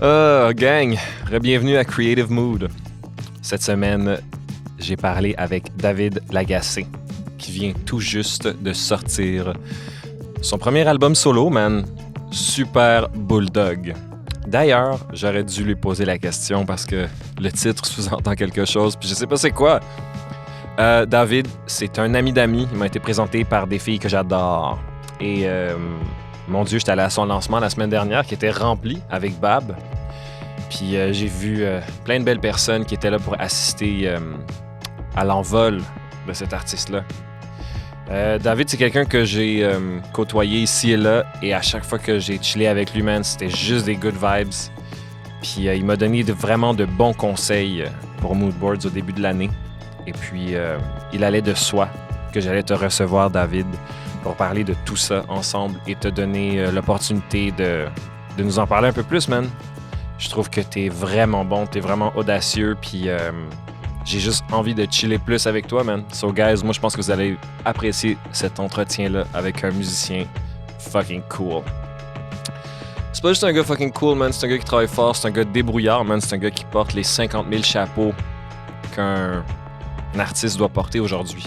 Gang, bienvenue à Creative Mood. Cette semaine, j'ai parlé avec David Lagacé, qui vient tout juste de sortir son premier album solo, man. Super Bulldog. D'ailleurs, j'aurais dû lui poser la question parce que le titre sous-entend quelque chose, puis je sais pas c'est quoi. David, c'est un ami d'amis. Il m'a été présenté par des filles que j'adore. Et mon Dieu, j'étais allé à son lancement la semaine dernière qui était rempli avec Bab. Puis j'ai vu plein de belles personnes qui étaient là pour assister à l'envol de cet artiste-là. David, c'est quelqu'un que j'ai côtoyé ici et là. Et à chaque fois que j'ai chillé avec lui, man, c'était juste des good vibes. Puis il m'a donné vraiment de bons conseils pour Moodboards au début de l'année. Et puis, il allait de soi que j'allais te recevoir, David, pour parler de tout ça ensemble et te donner l'opportunité de nous en parler un peu plus, man. Je trouve que t'es vraiment bon, t'es vraiment audacieux, puis j'ai juste envie de chiller plus avec toi, man. So, guys, moi, je pense que vous allez apprécier cet entretien-là avec un musicien fucking cool. C'est pas juste un gars fucking cool, man. C'est un gars qui travaille fort, c'est un gars débrouillard, man. C'est un gars qui porte les 50 000 chapeaux qu'un artiste doit porter aujourd'hui.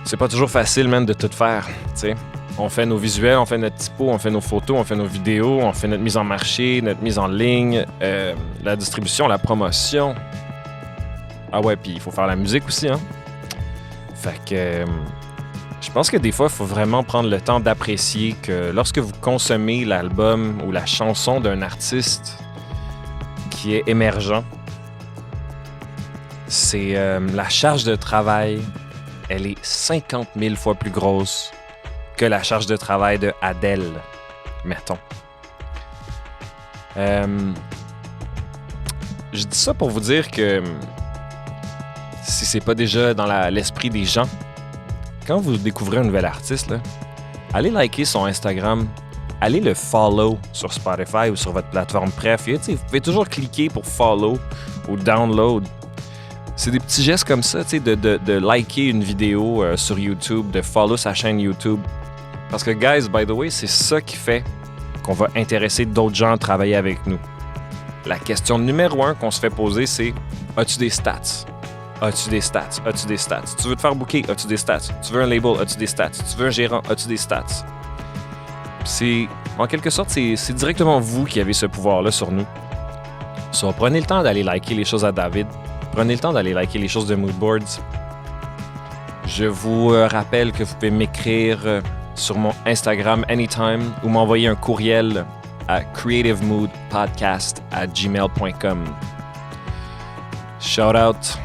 C'est pas toujours facile, man, de tout faire, tu sais. On fait nos visuels, on fait notre typo, on fait nos photos, on fait nos vidéos, on fait notre mise en marché, notre mise en ligne, la distribution, la promotion. Ah ouais, puis il faut faire la musique aussi, hein. Fait que je pense que des fois, il faut vraiment prendre le temps d'apprécier que lorsque vous consommez l'album ou la chanson d'un artiste qui est émergent, c'est la charge de travail, elle est 50 000 fois plus grosse que la charge de travail de Adele, mettons. Je dis ça pour vous dire que si c'est pas déjà dans l'esprit des gens, quand vous découvrez un nouvel artiste, là, allez liker son Instagram, allez le follow sur Spotify ou sur votre plateforme préférée. Vous pouvez toujours cliquer pour follow ou download. C'est des petits gestes comme ça, de liker une vidéo sur YouTube, de follow sa chaîne YouTube. Parce que, guys, by the way, c'est ça qui fait qu'on va intéresser d'autres gens à travailler avec nous. La question numéro 1 qu'on se fait poser, c'est « As-tu des stats? As-tu des stats? As-tu des stats? Tu veux te faire booker? As-tu des stats? Tu veux un label? As-tu des stats? Tu veux un gérant? As-tu des stats? » C'est, en quelque sorte, c'est directement vous qui avez ce pouvoir-là sur nous. So, prenez le temps d'aller liker les choses à David. Prenez le temps d'aller liker les choses de Moodboards. Je vous rappelle que vous pouvez m'écrire sur mon Instagram anytime ou m'envoyer un courriel à creativemoodpodcast@gmail.com. Shout out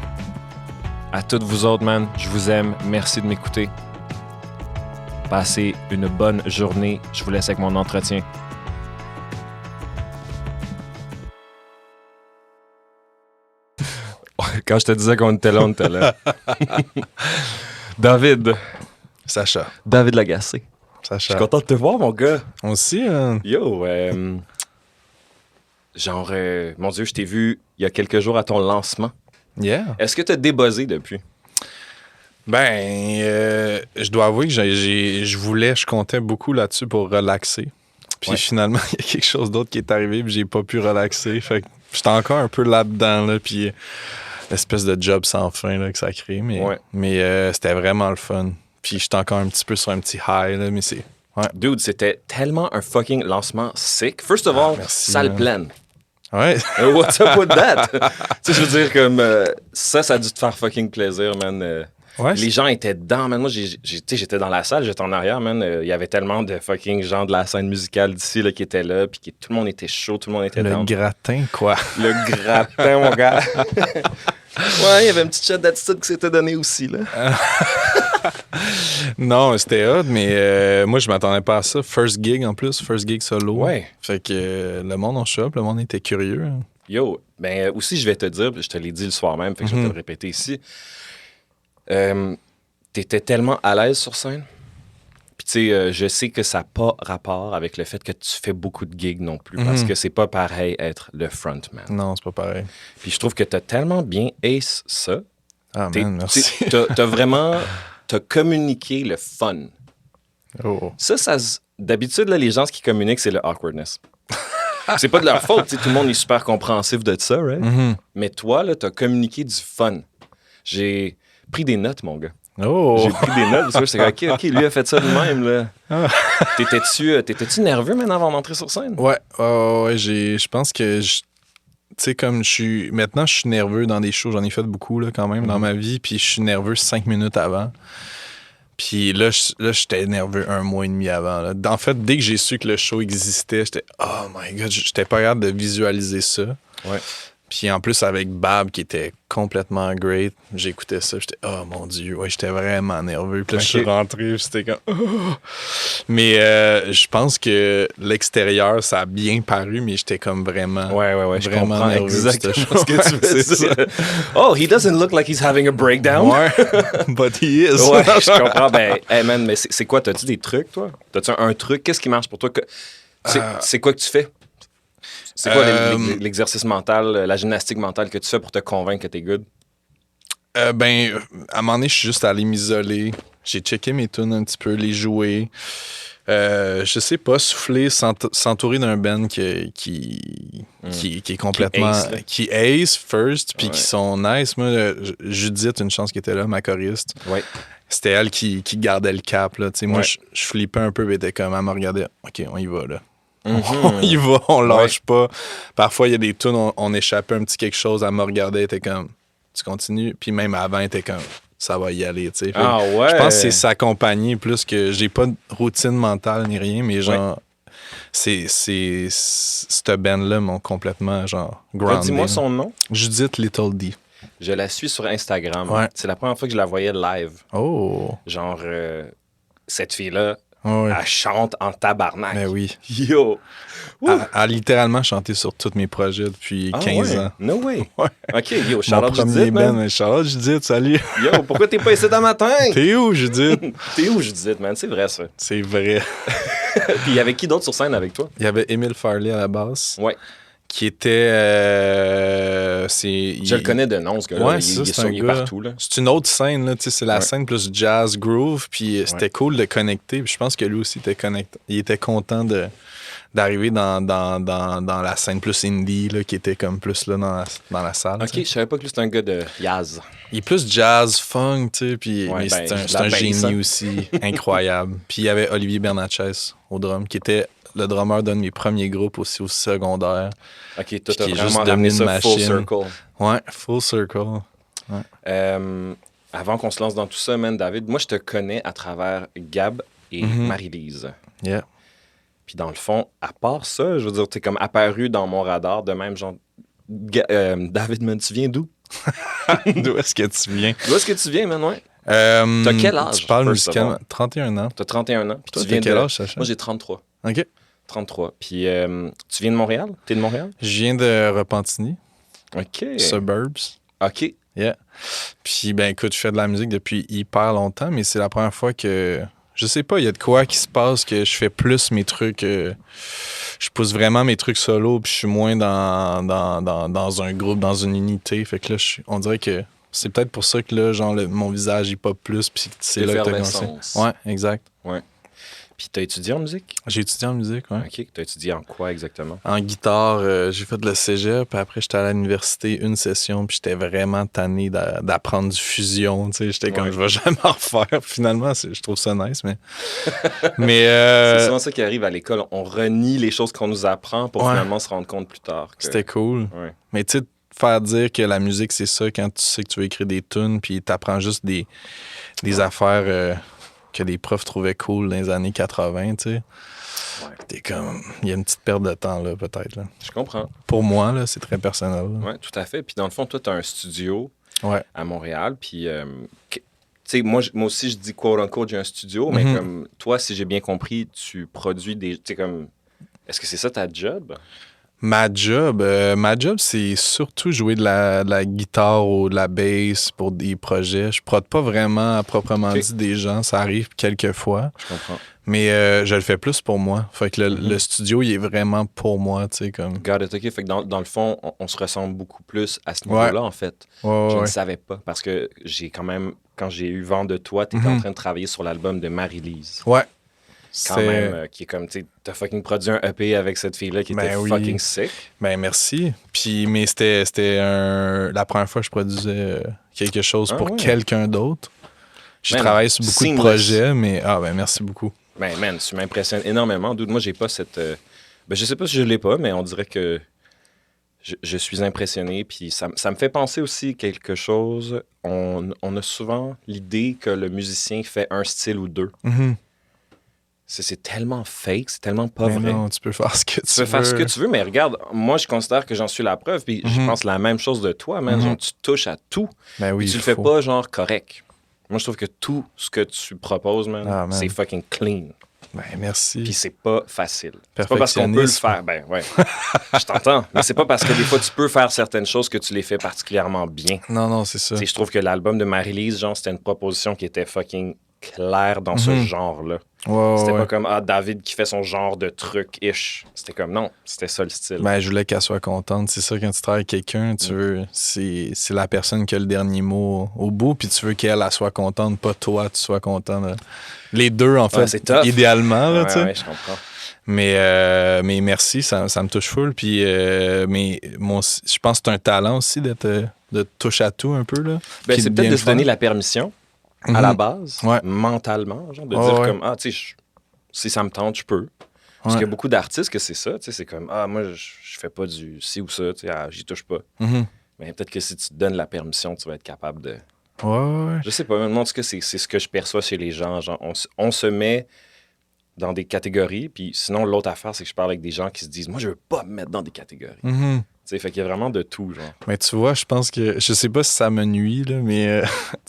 à toutes vous autres, man. Je vous aime. Merci de m'écouter. Passez une bonne journée. Je vous laisse avec mon entretien. Quand je te disais qu'on était là, on était là. David. Sacha. David Lagacé. Sacha. Je suis content de te voir, mon gars. Moi aussi, hein? Yo, mon Dieu, je t'ai vu il y a quelques jours à ton lancement. Yeah. Est-ce que tu as débuzzé depuis? Je dois avouer que je comptais beaucoup là-dessus pour relaxer. Puis finalement, il y a quelque chose d'autre qui est arrivé puis j'ai pas pu relaxer. Fait que j'étais encore un peu là-dedans, là, puis l'espèce de job sans fin là, que ça crée. Mais c'était vraiment le fun. Puis j'étais encore un petit peu sur un petit high, là, mais c'est... Ouais. Dude, c'était tellement un fucking lancement sick. First of all, salle pleine. Ouais. What's up with that? Tu sais, je veux dire, comme ça a dû te faire fucking plaisir, man. Ouais, les gens étaient dedans, man. Moi, j'étais dans la salle, j'étais en arrière, man. Il y avait tellement de fucking gens de la scène musicale d'ici là, qui étaient là, puis tout le monde était chaud, tout le monde était down. Le gratin, quoi. Le gratin, mon gars. Ouais, il y avait une petite shot d'attitude qui s'était donnée aussi, là. Non, c'était hot, mais moi, je m'attendais pas à ça. First gig, en plus. First gig solo. Ouais. Fait que le monde en shop, le monde était curieux. Yo, ben aussi, je vais te dire, je te l'ai dit le soir même, fait que je vais te le répéter ici. T'étais tellement à l'aise sur scène. Puis tu sais, je sais que ça n'a pas rapport avec le fait que tu fais beaucoup de gigs non plus, parce que c'est pas pareil être le frontman. Non, c'est pas pareil. Puis je trouve que t'as tellement bien ace ça. Ah man, merci. T'as vraiment... T'as communiqué le fun. Oh. D'habitude, là, les gens, ce qui communiquent, c'est le awkwardness. C'est pas de leur faute, tout le monde est super compréhensif de ça, right? Mhm. Mais toi, là, t'as communiqué du fun. J'ai pris des notes, mon gars. Oh. J'ai pris des notes, parce que j'étais comme, OK, lui a fait ça de même, là. T'étais-tu nerveux, maintenant, avant d'entrer sur scène? Ouais, je pense que, tu sais, maintenant, je suis nerveux dans des shows. J'en ai fait beaucoup, là, quand même, dans ma vie. Puis je suis nerveux 5 minutes avant. Puis là, j'étais nerveux 1 mois et demi avant. Là. En fait, dès que j'ai su que le show existait, j'étais « Oh my God », j'étais pas capable de visualiser ça. Ouais. Puis en plus, avec Bab, qui était complètement great, j'écoutais ça, j'étais « Oh mon Dieu », ouais, j'étais vraiment nerveux. Puis là, je suis rentré, puis c'était comme oh! Mais je pense que l'extérieur, ça a bien paru, mais j'étais comme vraiment, je vraiment comprends nerveux. exactement ce que tu veux C'est dire. ça. Oh, he doesn't look like he's having a breakdown. Ouais, but he is. Ouais, je comprends. Ben, hey man, mais c'est quoi? T'as-tu des trucs, toi? T'as-tu un truc? Qu'est-ce qui marche pour toi? C'est quoi que tu fais? C'est quoi l'exercice mental, la gymnastique mentale que tu fais pour te convaincre que t'es good? À un moment donné, je suis juste allé m'isoler. J'ai checké mes tunes un petit peu, les jouer. Je sais pas, souffler, s'entourer d'un band qui est complètement... Qui ace first, puis qui sont nice. Moi, Judith, une chance qui était là, ma choriste. Ouais. C'était elle qui gardait le cap. Là. Moi, je flippais un peu, mais elle était comme, elle me regardait. OK, on y va, là. On y va, on lâche pas. Parfois, il y a des tunes, on échappait un petit quelque chose, elle me regardait, elle était comme, tu continues. Puis même avant, elle était comme, ça va y aller, tu sais. Je pense que c'est s'accompagner plus que, j'ai pas de routine mentale ni rien, mais genre, c'est cette band-là m'ont complètement, genre, groundé. Dis-moi son nom. Judith Little D. Je la suis sur Instagram. Ouais. C'est la première fois que je la voyais live. Oh! Genre, cette fille-là, Oh, elle chante en tabarnak. Ben oui. Yo! Elle a littéralement chanté sur tous mes projets depuis 15 ans. No way. Ouais. OK, yo, Mon Charlotte premier Judith, man. band, Charlotte Judith, salut. Yo, pourquoi t'es pas ici ce matin? T'es où, Judith? T'es où, Judith, man? C'est vrai, ça. C'est vrai. Puis il y avait qui d'autre sur scène avec toi? Il y avait Émile Farley à la basse. Ouais. Qui était... Je le connais de nom, ce gars-là. Ouais, il est partout, là. C'est une autre scène, là. C'est la scène plus jazz groove. Puis c'était cool de connecter. Puis je pense que lui aussi était connecté. Il était content d'arriver dans la scène plus indie, là, qui était comme plus là dans la salle. OK, je savais pas que lui, c'était un gars de jazz. Il est plus jazz, funk, tu sais. Puis Ouais, mais c'est un génie aussi. Incroyable. Puis il y avait Olivier Bernatchez au drum, qui était le drummer d'un de mes premiers groupes aussi au secondaire. OK, toi, t'as qui est vraiment juste ramené devenu ça une full machine. circle. Ouais, full circle. Ouais. Avant qu'on se lance dans tout ça, man, David, moi, je te connais à travers Gab et Marie-Lise. Yeah. Puis dans le fond, à part ça, je veux dire, t'es comme apparu dans mon radar de même, genre... David, man, tu viens d'où? D'où est-ce que tu viens? D'où est-ce que tu viens, man, ouais? T'as quel âge? Tu parles musicalement. 31 ans. T'as 31 ans. Puis toi, tu viens quel âge, Sacha? Moi, j'ai 33. OK. 33. Puis tu viens de Montréal? T'es de Montréal? Je viens de Repentigny. OK. Suburbs. OK. Yeah. Puis, ben écoute, je fais de la musique depuis hyper longtemps, mais c'est la première fois que... Je sais pas, il y a de quoi qui se passe que je fais plus mes trucs... je pousse vraiment mes trucs solo, puis je suis moins dans un groupe, dans une unité. Fait que là, on dirait que c'est peut-être pour ça que là, genre, mon visage, il pop plus, puis c'est là que t'as commencé. Ouais, exact. Ouais. Puis t'as étudié en musique? J'ai étudié en musique, ouais. OK. T'as étudié en quoi exactement? En guitare, j'ai fait de la cégep, puis après, j'étais à l'université une session, puis j'étais vraiment tanné d'apprendre du fusion, tu sais. J'étais comme, je vais jamais en refaire. Finalement, je trouve ça nice, mais... C'est souvent ça qui arrive à l'école. On renie les choses qu'on nous apprend pour finalement se rendre compte plus tard. C'était cool. Ouais. Mais tu sais, faire dire que la musique, c'est ça, quand tu sais que tu veux écrire des tunes, puis t'apprends juste des affaires... que les profs trouvaient cool dans les années 80, tu sais. Ouais. T'es comme... Il y a une petite perte de temps, là, peut-être. Là. Je comprends. Pour moi, là, c'est très personnel. Oui, tout à fait. Puis dans le fond, toi, tu as un studio à Montréal. Puis, tu sais, moi aussi, je dis quote-unquote, j'ai un studio, mais comme toi, si j'ai bien compris, tu produis des... Tu sais, comme... Est-ce que c'est ça ta job? Ma job, c'est surtout jouer de la guitare ou de la bass pour des projets. Je prod pas vraiment à proprement dit des gens. Ça arrive quelques fois. Je comprends. Mais je le fais plus pour moi. Fait que le studio, il est vraiment pour moi, tu sais, comme... Got it, OK. Fait que dans le fond, on se ressemble beaucoup plus à ce niveau-là, en fait. Je ne savais pas. Parce que j'ai quand même... Quand j'ai eu vent de toi, tu étais en train de travailler sur l'album de Marie-Lise. Ouais. quand même, qui est comme, tu sais, t'as fucking produit un EP avec cette fille-là qui était fucking sick. Ben merci. Puis, mais c'était la première fois que je produisais quelque chose pour quelqu'un d'autre. J'ai travaillé sur beaucoup de projets, mais merci beaucoup. Ben man, tu m'impressionnes énormément. Moi, j'ai pas cette... je sais pas si je l'ai pas, mais on dirait que je suis impressionné. Puis ça me fait penser aussi quelque chose. On a souvent l'idée que le musicien fait un style ou deux. Mm-hmm. C'est tellement fake, c'est tellement pas vrai. Non, tu peux faire ce que tu veux. Tu peux faire ce que tu veux, mais regarde, moi, je considère que j'en suis la preuve. Puis je pense la même chose de toi, man. Genre, tu touches à tout. Ben oui, tu le fais pas, genre, correct. Moi, je trouve que tout ce que tu proposes, man. C'est fucking clean. Ben, merci. Puis c'est pas facile. C'est pas parce qu'on peut le faire. Ben, ouais. Je t'entends. Mais c'est pas parce que des fois, tu peux faire certaines choses que tu les fais particulièrement bien. Non, c'est ça. Je trouve que l'album de Marie-Lise, genre, c'était une proposition qui était fucking claire dans ce genre-là. C'était pas comme David qui fait son genre de truc-ish. C'était comme non, c'était ça le style. Ben, je voulais qu'elle soit contente. C'est ça, quand tu travailles avec quelqu'un, tu veux, c'est la personne qui a le dernier mot au bout, puis tu veux qu'elle soit contente, pas toi, tu sois content. Là. Les deux, en fait, idéalement. Là, ouais, je comprends. Mais merci, ça me touche full. Puis, mais je pense que c'est un talent aussi de touche à tout un peu. Là, ben, c'est peut-être de se donner la permission. À la base, mentalement, genre de dire comme, tu sais, si ça me tente, je peux. Parce qu'il y a beaucoup d'artistes que c'est ça, tu sais, c'est comme, moi, je fais pas du ci ou ça, tu sais, j'y touche pas. Mais peut-être que si tu te donnes la permission, tu vas être capable de... Je sais pas, mais en tout cas, c'est ce que je perçois chez les gens. Genre, on se met dans des catégories, puis sinon, l'autre affaire, c'est que je parle avec des gens qui se disent, moi, je veux pas me mettre dans des catégories. T'sais, fait qu'il y a vraiment de tout, genre. Mais tu vois, je pense que... Je sais pas si ça me nuit, là, mais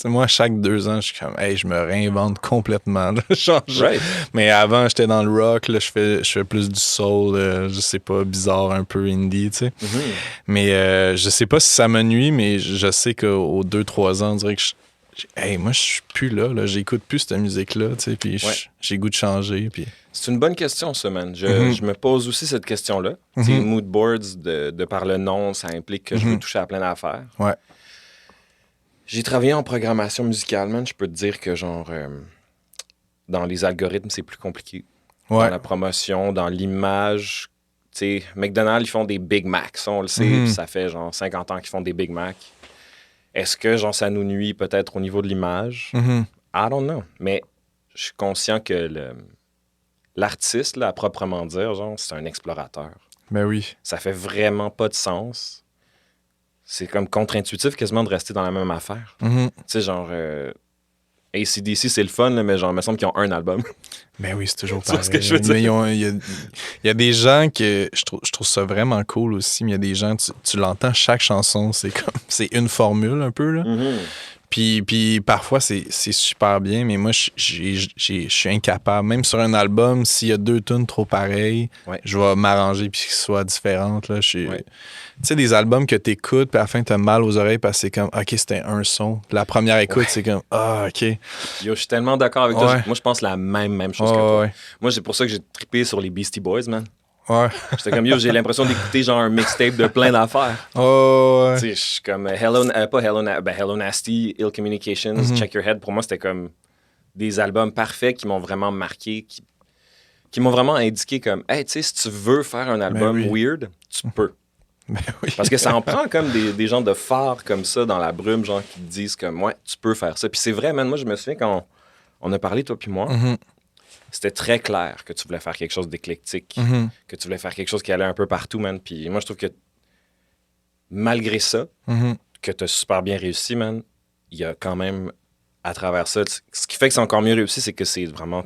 moi, chaque 2 ans, je suis comme, je me réinvente complètement. Là, mais avant, j'étais dans le rock, là, je fais plus du soul, je sais pas, bizarre, un peu indie, tu sais. Mais je sais pas si ça me nuit, mais je sais qu'aux 2-3 ans, on dirait que moi, je suis plus là, j'écoute plus cette musique-là, tu sais, puis j'ai goût de changer, puis... C'est une bonne question, ça, man. Je me pose aussi cette question-là. Mood boards, de par le nom, ça implique que je veux toucher à plein d'affaires. Ouais. J'ai travaillé en programmation musicale, man. Je peux te dire que, genre, dans les algorithmes, c'est plus compliqué. Dans la promotion, dans l'image. Tu sais, McDonald's, ils font des Big Macs, on le sait, puis ça fait, genre, 50 ans qu'ils font des Big Macs. Est-ce que, genre, ça nous nuit peut-être au niveau de l'image? I don't know. Mais je suis conscient que l'artiste, là, à proprement dire, genre, c'est un explorateur. Ben oui. Ça fait vraiment pas de sens. C'est comme contre-intuitif quasiment de rester dans la même affaire. Tu sais, genre, AC/DC, c'est le fun, là, mais genre, il me semble qu'ils ont un album. Ben oui, c'est toujours pareil. C'est ce que je veux dire. Mais il y a des gens que je trouve ça vraiment cool aussi, mais il y a des gens, tu l'entends, chaque chanson, c'est une formule un peu, là. Puis parfois, c'est super bien, mais moi, je suis incapable. Même sur un album, s'il y a 2 tunes trop pareilles, je vais m'arranger puis qu'elles soient différentes. Là. Tu sais, des albums que t'écoutes, puis à la fin, t'as mal aux oreilles parce que c'est comme, OK, c'était un son. Puis la première écoute, c'est comme, OK. Yo, je suis tellement d'accord avec toi. Moi, je pense la même chose que toi. Moi, c'est pour ça que j'ai trippé sur les Beastie Boys, man. J'étais comme, j'ai l'impression d'écouter genre un mixtape de plein d'affaires. Tu sais, je suis comme Hello Nasty, Ill Communications, Check Your Head. Pour moi, c'était comme des albums parfaits qui m'ont vraiment marqué, qui m'ont vraiment indiqué comme, tu sais, si tu veux faire un album weird, tu peux. Parce que ça en prend comme des gens de phares comme ça dans la brume, genre qui te disent comme, tu peux faire ça. Puis c'est vrai, man, moi, je me souviens quand on a parlé, toi puis moi, c'était très clair que tu voulais faire quelque chose d'éclectique, que tu voulais faire quelque chose qui allait un peu partout, man. Puis moi, je trouve que malgré ça, que tu as super bien réussi, man, il y a quand même, à travers ça, ce qui fait que c'est encore mieux réussi, c'est que c'est vraiment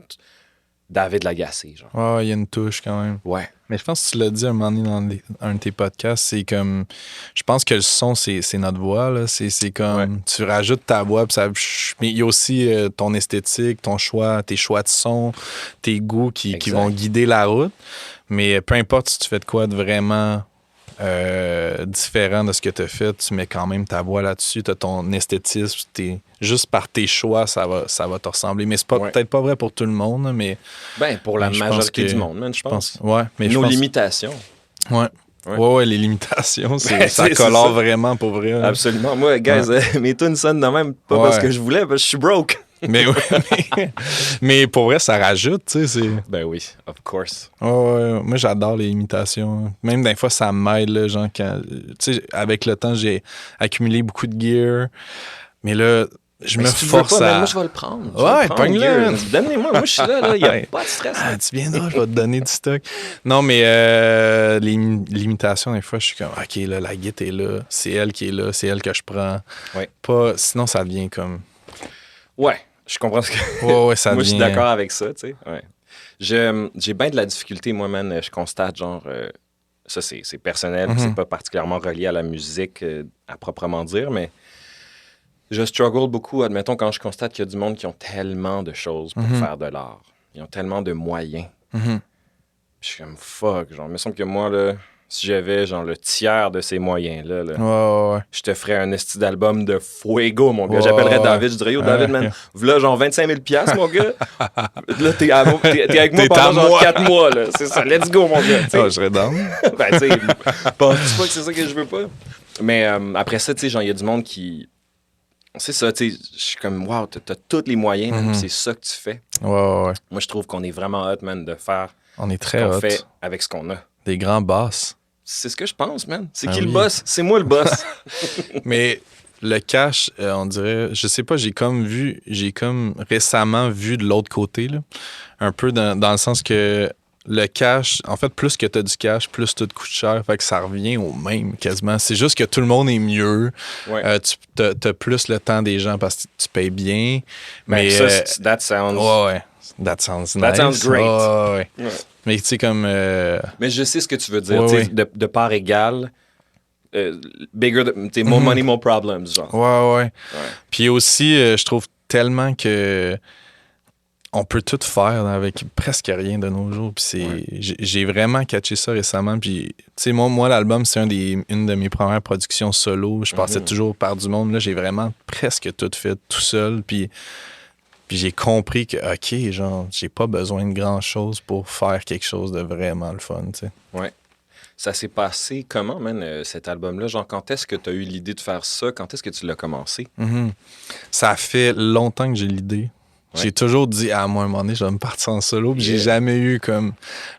David Lagacé, genre. Il y a une touche quand même. Ouais. Mais je pense que tu l'as dit un moment donné dans un de tes podcasts, c'est comme, je pense que le son, c'est notre voix, là. C'est comme, tu rajoutes ta voix, mais il y a aussi ton esthétique, ton choix, tes choix de son, tes goûts qui vont guider la route. Mais peu importe si tu fais de quoi de vraiment différent de ce que tu as fait, tu mets quand même ta voix là-dessus, tu as ton esthétisme, juste par tes choix, ça va te ressembler. Mais c'est peut-être pas vrai pour tout le monde, mais... pour la majorité du monde, man, je pense. Mais nos limitations. Ouais, les limitations, ça colore vraiment pour vrai. Là. Absolument. Moi, guys, mes tunes sonnent de même, pas parce que je voulais, parce que je suis broke. Mais oui, mais pour vrai, ça rajoute, tu sais. Ben oui, of course. Ouais, moi, j'adore les imitations. Même des fois, ça m'aide, là, genre, quand... Tu sais, avec le temps, j'ai accumulé beaucoup de gear. Mais là, je me force à... Moi, je vais le prendre. Ouais, pogne-le. Donnez-moi, moi, je suis là, il n'y a pas de stress. Ah, tu viendras, je vais te donner du stock. Non, mais l'imitation, des fois, je suis comme, OK, là, la guitare est là, c'est elle qui est là, c'est elle que je prends. Ouais. Pas... Sinon, ça devient comme... Ouais, je comprends ce que... Ouais, ça moi, devient... je suis d'accord avec ça, tu sais. Ouais. J'ai bien de la difficulté, moi, man. Je constate, genre... ça, c'est personnel, c'est pas particulièrement relié à la musique à proprement dire, mais... Je struggle beaucoup, admettons, quand je constate qu'il y a du monde qui ont tellement de choses pour faire de l'art. Ils ont tellement de moyens. Je suis comme, fuck, genre, il me semble que moi, là, si j'avais, genre, le tiers de ces moyens-là, là, Ouais. je te ferais un esti d'album de fuego, mon gars. J'appellerais David, je dirais, yo, David, man, voilà, genre, 25 000 $, mon gars. Là, t'es avec moi pendant, genre, 4 mois, là. C'est ça, let's go, mon gars. Ah, je serais down. Ben, tu sais, penses-tu pas que c'est ça que je veux pas? Mais après ça, tu sais, genre, il y a du monde qui... C'est ça, tu sais, je suis comme, wow, t'as tous les moyens, man, c'est ça que tu fais. Ouais. Moi, je trouve qu'on est vraiment hot, man, de faire on est très ce qu'on hot. fait avec ce qu'on a. Des grands boss. C'est ce que je pense, man. C'est Ah qui oui. le boss? C'est moi le boss. Mais le cash, on dirait, je sais pas, j'ai comme récemment vu de l'autre côté, là. Un peu dans le sens que le cash, en fait, plus que tu as du cash, plus tout coûte cher. Fait que ça revient au même quasiment. C'est juste que tout le monde est mieux. Ouais. Tu as plus le temps des gens parce que tu payes bien. Ben, Mais ça, that sounds... Ouais. That sounds nice. That sounds great. Ouais. Ouais. Mais tu sais, comme... Mais je sais ce que tu veux dire. Ouais. De part égale, more money, more problems, genre. Ouais. Puis aussi, je trouve tellement que on peut tout faire avec presque rien de nos jours. Puis j'ai vraiment catché ça récemment. Puis, tu sais, moi, l'album, c'est une de mes premières productions solo. Je passais toujours par du monde. Là, j'ai vraiment presque tout fait tout seul. Puis j'ai compris que, OK, genre, j'ai pas besoin de grand-chose pour faire quelque chose de vraiment le fun, tu sais. Ouais. Ça s'est passé comment, man, cet album-là? Genre, quand est-ce que tu as eu l'idée de faire ça? Quand est-ce que tu l'as commencé? Ça fait longtemps que j'ai l'idée. Ouais. J'ai toujours dit, moi, à un moment donné, je vais me partir en solo. Puis j'ai jamais eu comme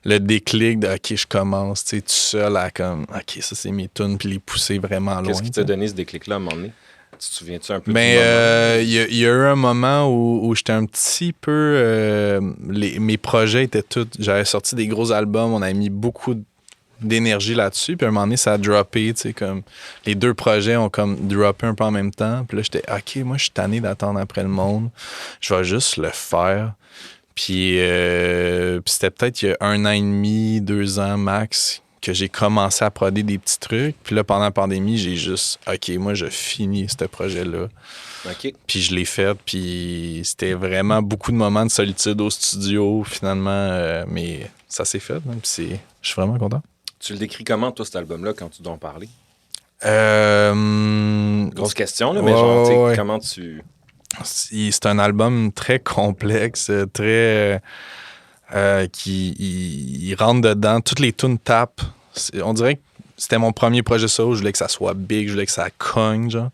le déclic de, OK, je commence, tu sais, tout seul à comme, OK, ça, c'est mes tunes, puis les pousser vraiment loin. Qu'est-ce qui t'a donné ce déclic-là à un moment donné? Tu te souviens-tu un peu du moment? Il y a eu un moment où j'étais un petit peu... mes projets étaient tous... J'avais sorti des gros albums, on avait mis beaucoup d'énergie là-dessus, puis à un moment donné, ça a droppé, tu sais, comme... Les deux projets ont comme droppé un peu en même temps, puis là, j'étais, OK, moi, je suis tanné d'attendre après le monde, je vais juste le faire. Puis c'était peut-être il y a 1 an et demi, 2 ans max, que j'ai commencé à prodder des petits trucs. Puis là, pendant la pandémie, j'ai juste, OK, moi, je finis ce projet-là. OK. Puis je l'ai fait. Puis c'était vraiment beaucoup de moments de solitude au studio, finalement. Mais ça s'est fait. Hein, puis je suis vraiment content. Tu le décris comment, toi, cet album-là, quand tu dois en parler? Grosse question, là, mais genre, tu sais, comment tu... C'est un album très complexe, très... qui rentre dedans. Toutes les tunes tapent. On dirait que c'était mon premier projet solo. Je voulais que ça soit big, je voulais que ça cogne, genre.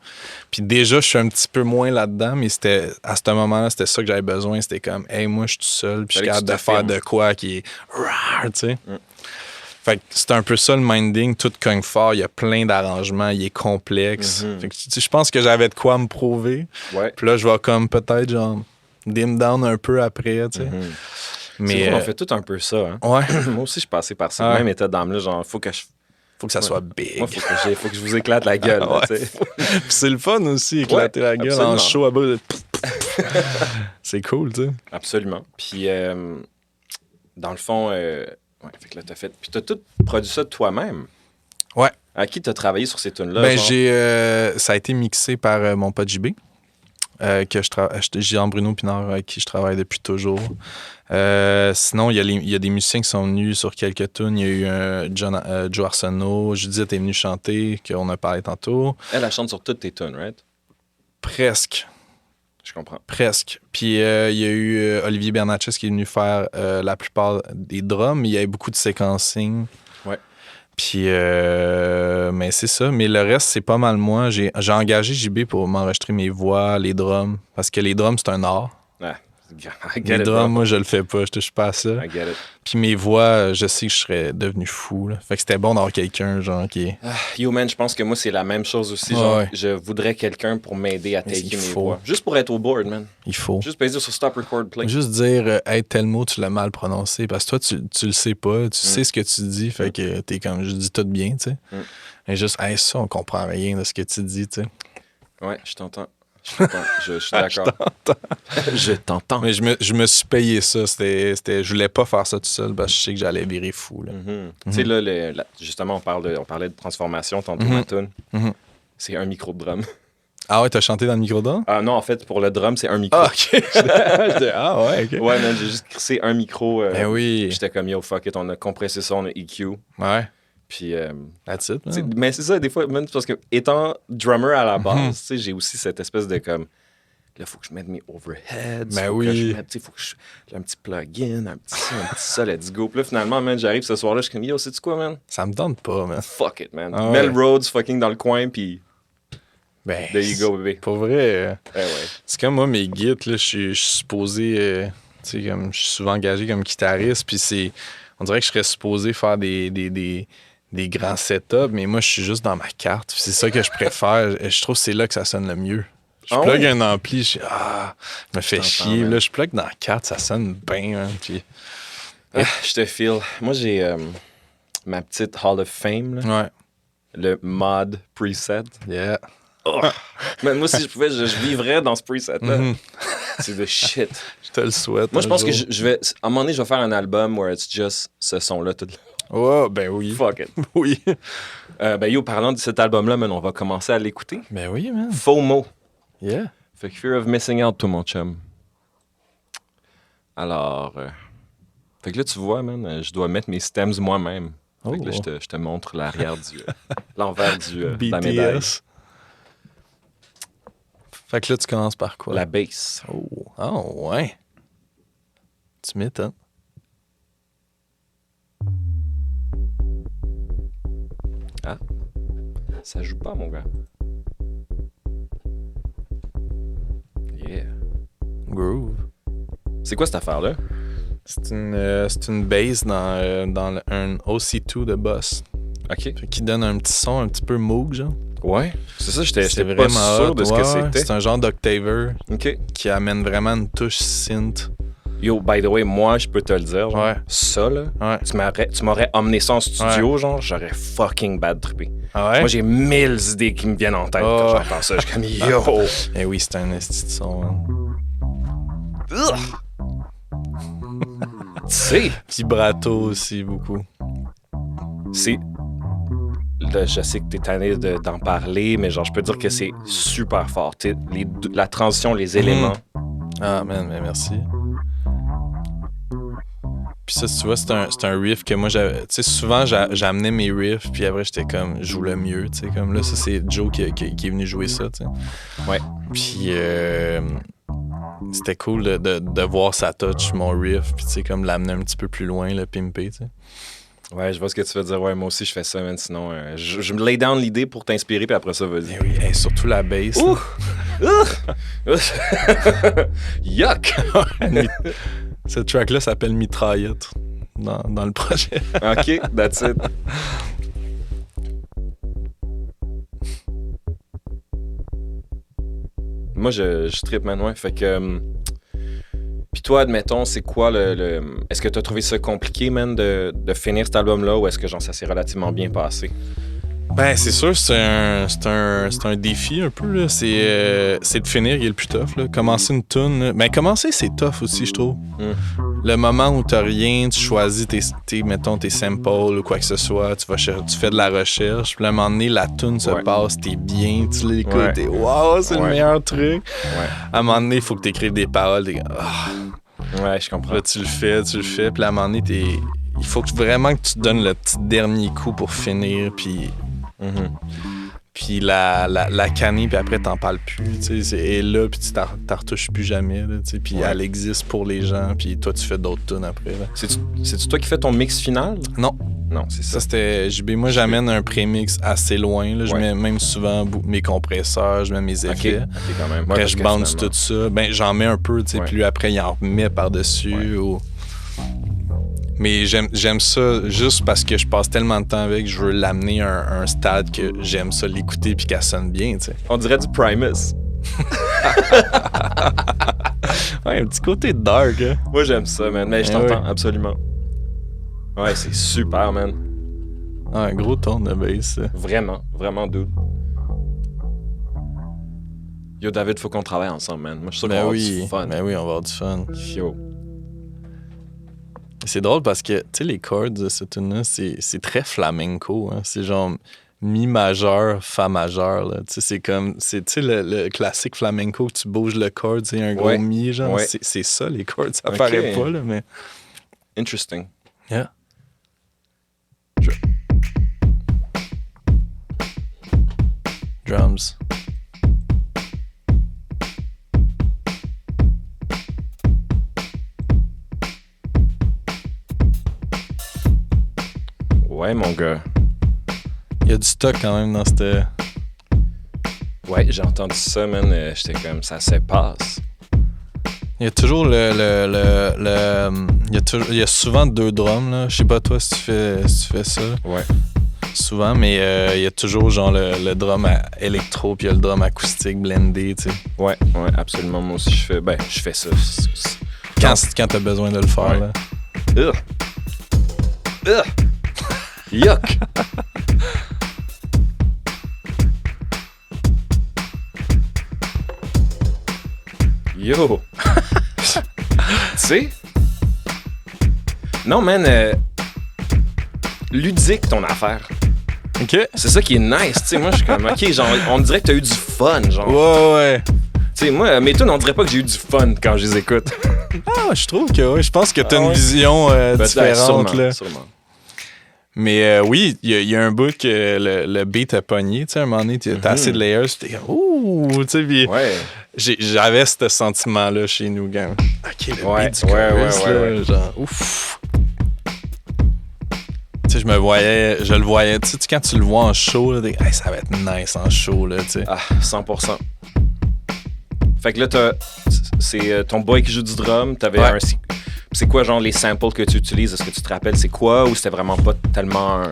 Puis déjà, je suis un petit peu moins là-dedans, mais c'était à ce moment-là, c'était ça que j'avais besoin. C'était comme, hey, moi, je suis tout seul, puis je suis capable de faire de quoi qui est rare, tu sais. Fait que c'est un peu ça le minding, tout cogne fort, il y a plein d'arrangements, il est complexe. Fait que, je pense que j'avais de quoi me prouver. Ouais. Puis là, je vais comme peut-être, genre, dim down un peu après, tu sais. Mais on fait tout un peu ça. Hein? Ouais. Moi aussi, je suis passé par ça. Même état d'âme-là, genre, faut que ça soit big. Moi, faut que je vous éclate la gueule. Là, Puis c'est le fun aussi, éclater la gueule en show à bas. C'est cool, tu sais. Absolument. Puis, dans le fond, fait que là, t'as fait. Puis, t'as tout produit ça de toi-même. Ouais. À qui t'as travaillé sur ces tunes-là? Ben, ça a été mixé par mon pote JB. Jean Bruno Pinard, avec qui je travaille depuis toujours. Sinon, il y a des musiciens qui sont venus sur quelques tunes. Il y a eu Joe Arsenault, Judith est venue chanter, qu'on a parlé tantôt. Elle chante sur toutes tes tunes, right? Presque. Je comprends. Presque. Puis il y a eu Olivier Bernatchez qui est venu faire la plupart des drums. Il y avait beaucoup de séquencing. Ouais. Puis, mais c'est ça. Mais le reste, c'est pas mal moi. J'ai engagé JB pour m'enregistrer mes voix, les drums. Parce que les drums, c'est un art. I get Les it, drums, bro. moi, je le fais pas. Je touche pas à ça. I get it. Puis mes voix, je sais que je serais devenu fou. Là. Fait que c'était bon d'avoir quelqu'un, genre, qui est... Yo, man, je pense que moi, c'est la même chose aussi. Ouais, Genre, ouais. je voudrais quelqu'un pour m'aider à Mais taker il mes faut. voix. Juste pour être au board, man. Il faut. Juste peser sur stop, record, play. Juste dire, hey, tel mot, tu l'as mal prononcé. Parce que toi, tu le sais pas. Tu sais ce que tu dis. Fait que t'es comme, je dis tout bien, tu sais. Et juste, hey, ça, on comprend rien de ce que tu dis, tu sais. Ouais, je t'entends. Je suis d'accord. Je t'entends. Mais je me suis payé ça. Je voulais pas faire ça tout seul parce que je sais que j'allais virer fou. Là. Tu sais, là, justement, on parlait de transformation tantôt, ma tune. C'est un micro de drum. Ah ouais, t'as chanté dans le micro d'or? Ah non, en fait, pour le drum, c'est un micro. Ah, OK. Ah ouais, OK. Ouais, man, j'ai juste crissé un micro. Ben oui. J'étais comme, yo, fuck it, on a compressé ça, on a EQ. Ouais. Puis, That's it, t'sais, man. mais c'est ça, des fois, man, parce que étant drummer à la base, tu sais, j'ai aussi cette espèce de comme, là, il faut que je mette mes overheads. Ben faut oui. que je mette, faut que j'ai un petit plugin, un petit ça, let's go. Puis là, finalement, man, j'arrive ce soir-là, je suis comme, yo, sais-tu quoi, man? Ça me tente pas, man. Fuck it, man. Ah Mel ouais. Rhodes fucking dans le coin, puis Ben, there you go, bébé. Pour vrai, Ouais. c'est comme moi, mes guides, là, je suis supposé, tu sais, comme je suis souvent engagé comme guitariste, puis on dirait que je serais supposé faire des grands setups, mais moi, je suis juste dans ma carte. C'est ça que je préfère. Je trouve que c'est là que ça sonne le mieux. Je Ah plug ouais? un ampli, je me fais t'entends, chier. man. Là, je plug dans la carte, ça sonne bien. Hein, puis... Je te feel. Moi, j'ai ma petite Hall of Fame, là, Ouais. le mod preset. Yeah. Man, moi, si je pouvais, je vivrais dans ce preset-là. Mhm. C'est de shit. Je te le souhaite. Moi, je un pense que jour. je vais. À un moment donné, je vais faire un album where it's just ce son-là. Tout... Oh, ben oui. Fuck it. Oui. Ben yo, parlant de cet album-là, man, on va commencer à l'écouter. Ben oui, man. FOMO. Yeah. Fait que Fear of Missing Out, toi, mon chum. Alors. Fait que là, tu vois, man, je dois mettre mes stems moi-même. Fait que là, Oh. je te montre l'arrière du. L'envers de la médaille. BTS. Fait que là, tu commences par quoi? La bass. Oh, ouais. Tu m'étonnes. Ah. Ça joue pas, mon gars. Yeah. Groove. C'est quoi cette affaire-là? C'est une bass dans un OC2 de Boss. OK. Fait qui donne un petit son un petit peu Moog, genre. Ouais. C'est ça, j'étais C'est pas vraiment sûr hot, de ce ouais, que ouais. c'était. C'est un genre d'octaver OK. qui amène vraiment une touche synth. Yo, by the way, moi, je peux te le dire. Genre, Ouais. ça, là, Ouais. tu m'aurais emmené ça en studio, genre, j'aurais fucking bad trippé. Ah ouais? Moi, j'ai 1000 idées qui me viennent en tête Oh. quand j'entends ça. Je suis comme, yo! Eh oui, c'est un esti de son. Hein. Tu sais, Vibrato aussi, beaucoup. c'est... Là, je sais que t'es tanné d'en parler, mais genre, je peux dire que c'est super fort. La transition, les éléments. Ah, man, mais merci. Puis ça, tu vois, c'est un riff que moi, j'avais... Tu sais, souvent, j'amenais mes riffs, puis après, j'étais comme, je joue le mieux, tu sais. Comme là, ça, c'est Joe qui est venu jouer ça, tu sais. Ouais. Puis c'était cool de voir sa touch, mon riff, puis tu sais, comme l'amener un petit peu plus loin, le pimper, tu sais. Ouais, je vois ce que tu veux dire. Ouais, moi aussi, je fais ça, man. Sinon, je me lay down l'idée pour t'inspirer, puis après ça, vas-y. Eh oui, hey, surtout la bass. Ouh! Yuck! Ce track-là s'appelle Mitraillette dans le projet. OK, that's it. Moi, je trippe, man, ouais. Fait que... Puis toi, admettons, c'est quoi le... Est-ce que t'as trouvé ça compliqué, man, de finir cet album-là, ou est-ce que genre ça s'est relativement bien passé? Ben, c'est sûr, c'est un défi un peu, là. C'est de finir qui est le plus tough, là. Commencer une tune, là. Ben, commencer, c'est tough aussi, je trouve. Le moment où t'as rien, tu choisis mettons, tes samples ou quoi que ce soit, tu fais de la recherche, puis à un moment donné, la tune se passe, t'es bien, tu l'écoutes, Ouais. t'es « Wow, c'est le meilleur truc! Ouais. » À un moment donné, il faut que t'écrives des paroles, t'es comme « Ah! » Ouais, je comprends. Là, tu le fais, puis à un moment donné, il faut vraiment que tu te donnes le petit dernier coup pour finir, puis... Puis la canner, puis après, t'en parles plus. Tu sais, elle est là, puis tu t'en retouches plus jamais. Là, tu sais, puis elle existe pour les gens, puis toi, tu fais d'autres tunes après. Là. C'est-tu toi qui fais ton mix final? Non. Non, c'est ça. Ça, c'était JB. Moi, j'amène un prémix assez loin. Là. Je mets même souvent mes compresseurs, je mets mes effets. OK, quand même. Après, je bounce finalement... tout ça. Ben, j'en mets un peu, tu sais, puis lui, après, il en remet par-dessus. Ou... Mais j'aime ça juste parce que je passe tellement de temps avec, je veux l'amener à un stade que j'aime ça l'écouter puis qu'elle sonne bien, tu sais. On dirait du Primus. Ouais, un petit côté dark, hein. Moi, j'aime ça, man. Mais je t'entends, absolument. Ouais, c'est super, man. Ah, un gros ton de bass. Vraiment, vraiment dude. Yo, David, faut qu'on travaille ensemble, man. Moi, je suis sûr qu'on va avoir du fun. Ben oui, on va avoir du fun. Yo. C'est drôle parce que, tu sais, les chords de ce tune-là, c'est très flamenco. Hein. C'est genre mi majeur, fa majeur. Tu sais, c'est comme, tu sais, le classique flamenco, tu bouges le chord, c'est un gros mi, genre. Ouais. C'est ça, les chords. Ça paraît pas, là, mais. Interesting. Yeah. Drums. Ouais, mon gars. Il y a du stock quand même dans cette... Ouais, j'ai entendu ça, man. J'étais comme, ça se passe. Il y a toujours il y a souvent 2 drums, là. Je sais pas toi si tu fais ça. Ouais. Souvent, mais il y a toujours genre le drum électro puis il y a le drum acoustique blendé, tu sais. Ouais, absolument. Moi aussi, je fais ça. Quand t'as besoin de le faire, là. Yuck! Yo! Tu sais? Non, man, ludique ton affaire. OK. C'est ça qui est nice, tu sais. Moi, je suis comme, OK, genre, on dirait que t'as eu du fun, genre. Ouais. Tu sais, moi, mes tunes, on dirait pas que j'ai eu du fun quand je les écoute. Ah, je trouve que oui. Je pense que t'as une vision différente, là. Sûrement. Mais oui, il y a un bout que le beat a pogné, tu sais, à un moment donné, t'as assez de layers, t'es comme, ouh, tu sais, puis j'avais ce sentiment-là chez nous, gars. OK, le beat du chorus, là, genre, ouf. Tu sais, je le voyais, tu sais, quand tu le vois en show, là, hey, ça va être nice en show, là, tu sais. Ah, 100%. Fait que là, c'est ton boy qui joue du drum, t'avais un... C'est quoi, genre, les samples que tu utilises? Est-ce que tu te rappelles c'est quoi ou c'était vraiment pas tellement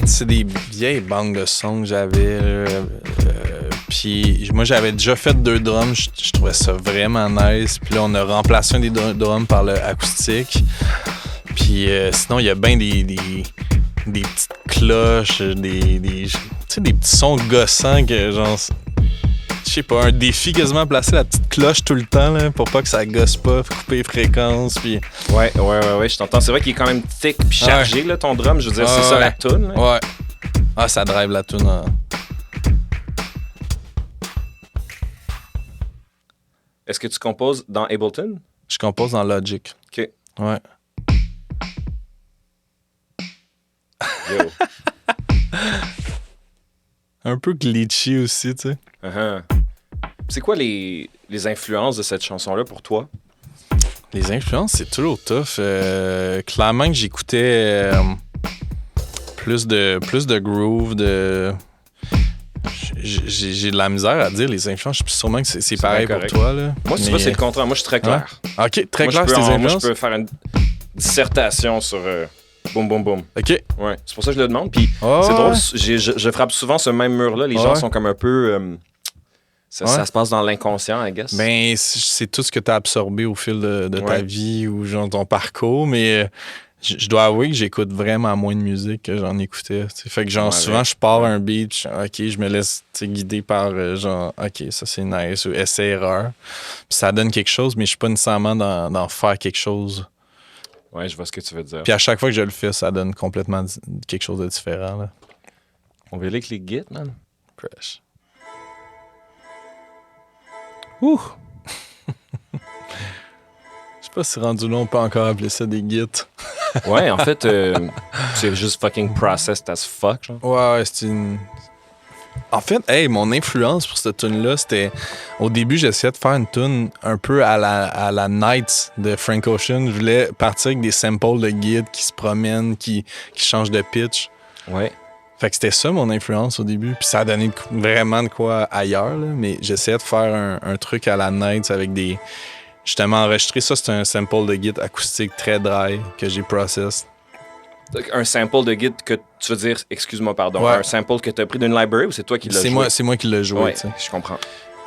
c'est des vieilles banques de sons que j'avais. Puis moi, j'avais déjà fait 2 drums. Je trouvais ça vraiment nice. Puis là, on a remplacé un des drums par le acoustique. Puis sinon, il y a bien des petites cloches, des petits sons gossants que, genre... Je sais pas, un défi quasiment placer la petite cloche tout le temps là, pour pas que ça gosse pas, couper les fréquences puis... Ouais, je t'entends. C'est vrai qu'il est quand même thick puis chargé là, ton drum, je veux dire, c'est ça la toune. Là. Ouais. Ah, ça drive la toune. Hein. Est-ce que tu composes dans Ableton? Je compose dans Logic. OK. Ouais. Yo. Un peu glitchy aussi, tu sais. Uh-huh. C'est quoi les influences de cette chanson-là pour toi? Les influences, c'est toujours tough. Clairement que j'écoutais plus de groove, J'ai de la misère à dire les influences. Je suis sûrement que c'est pareil pour toi. Là. Moi, tu vois, c'est le contraire. Moi, je suis très clair. Ouais. OK, très clair, c'est tes influences. Moi, je peux faire une dissertation sur... boum, boum, boum. OK. Ouais. C'est pour ça que je le demande. Puis c'est drôle, je frappe souvent ce même mur-là. Les gens sont comme un peu... Ça se passe dans l'inconscient, I guess. Ben, c'est tout ce que tu as absorbé au fil de ta vie ou genre ton parcours, mais je dois avouer que j'écoute vraiment moins de musique que j'en écoutais. T'sais. Fait que genre souvent, je pars un beat, OK, je me laisse guider par genre, OK, ça c'est nice, ou essai-erreur. Puis ça donne quelque chose, mais je suis pas nécessairement d'en faire quelque chose. Ouais, je vois ce que tu veux dire. Puis à chaque fois que je le fais, ça donne complètement quelque chose de différent. Là. On veut aller avec les gits, man. Fresh. Ouh! Je sais pas si rendu là, on peut encore appeler ça des gits. Ouais, en fait, c'est juste fucking processed as fuck, genre. Ouais, c'est une En fait, hey, mon influence pour cette tune-là, c'était... Au début, j'essayais de faire une tune un peu à la Nights de Frank Ocean. Je voulais partir avec des samples de guides qui se promènent, qui changent de pitch. Ouais. Fait que c'était ça, mon influence au début. Puis ça a donné vraiment de quoi ailleurs, là. Mais j'essayais de faire un truc à la Nights avec des... Justement, enregistré, ça, c'est un sample de guide acoustique très dry que j'ai processé. Un sample de guide que tu veux dire, excuse-moi, pardon, Ouais. un sample que tu as pris d'une library ou c'est toi qui l'as joué? C'est moi qui l'ai joué, Ouais, tu sais. je comprends.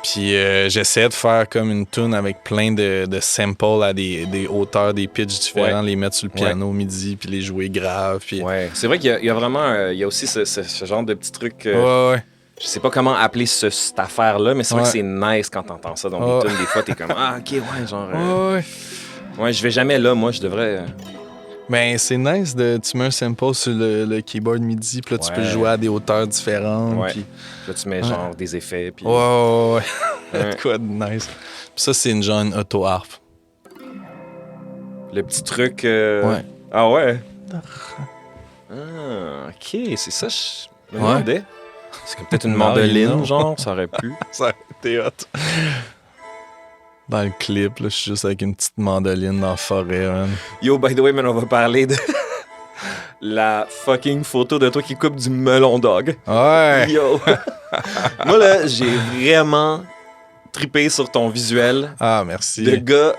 Puis j'essayais de faire comme une tune avec plein de samples à des hauteurs, des pitches différents, les mettre sur le piano midi, puis les jouer grave. Puis... Ouais, c'est vrai qu'il y a vraiment, il y a aussi ce genre de petits trucs. Ouais. Je sais pas comment appeler cette affaire-là, mais c'est vrai que c'est nice quand t'entends ça dans des tunes. Des fois, t'es comme, ah, ok, ouais, genre. Ouais, je vais jamais là, moi, je devrais. Ben, c'est nice tu mets un sample sur le keyboard MIDI, puis là, tu peux jouer à des hauteurs différentes. Ouais. Puis... Là, tu mets genre des effets. Puis... Ouais. Quoi de nice. Puis ça, c'est une auto-harp. Le petit truc. Ouais. Ah ouais? Ah, ok, c'est ça, je me demandais. C'est comme peut-être une mandoline, genre, ça aurait pu. Ça aurait été hot. Dans le clip, là, je suis juste avec une petite mandoline dans la forêt, man. Yo, by the way, man, on va parler de la fucking photo de toi qui coupe du melon dog. Ouais! Yo! Moi, là, j'ai vraiment trippé sur ton visuel. Ah, merci. Le gars,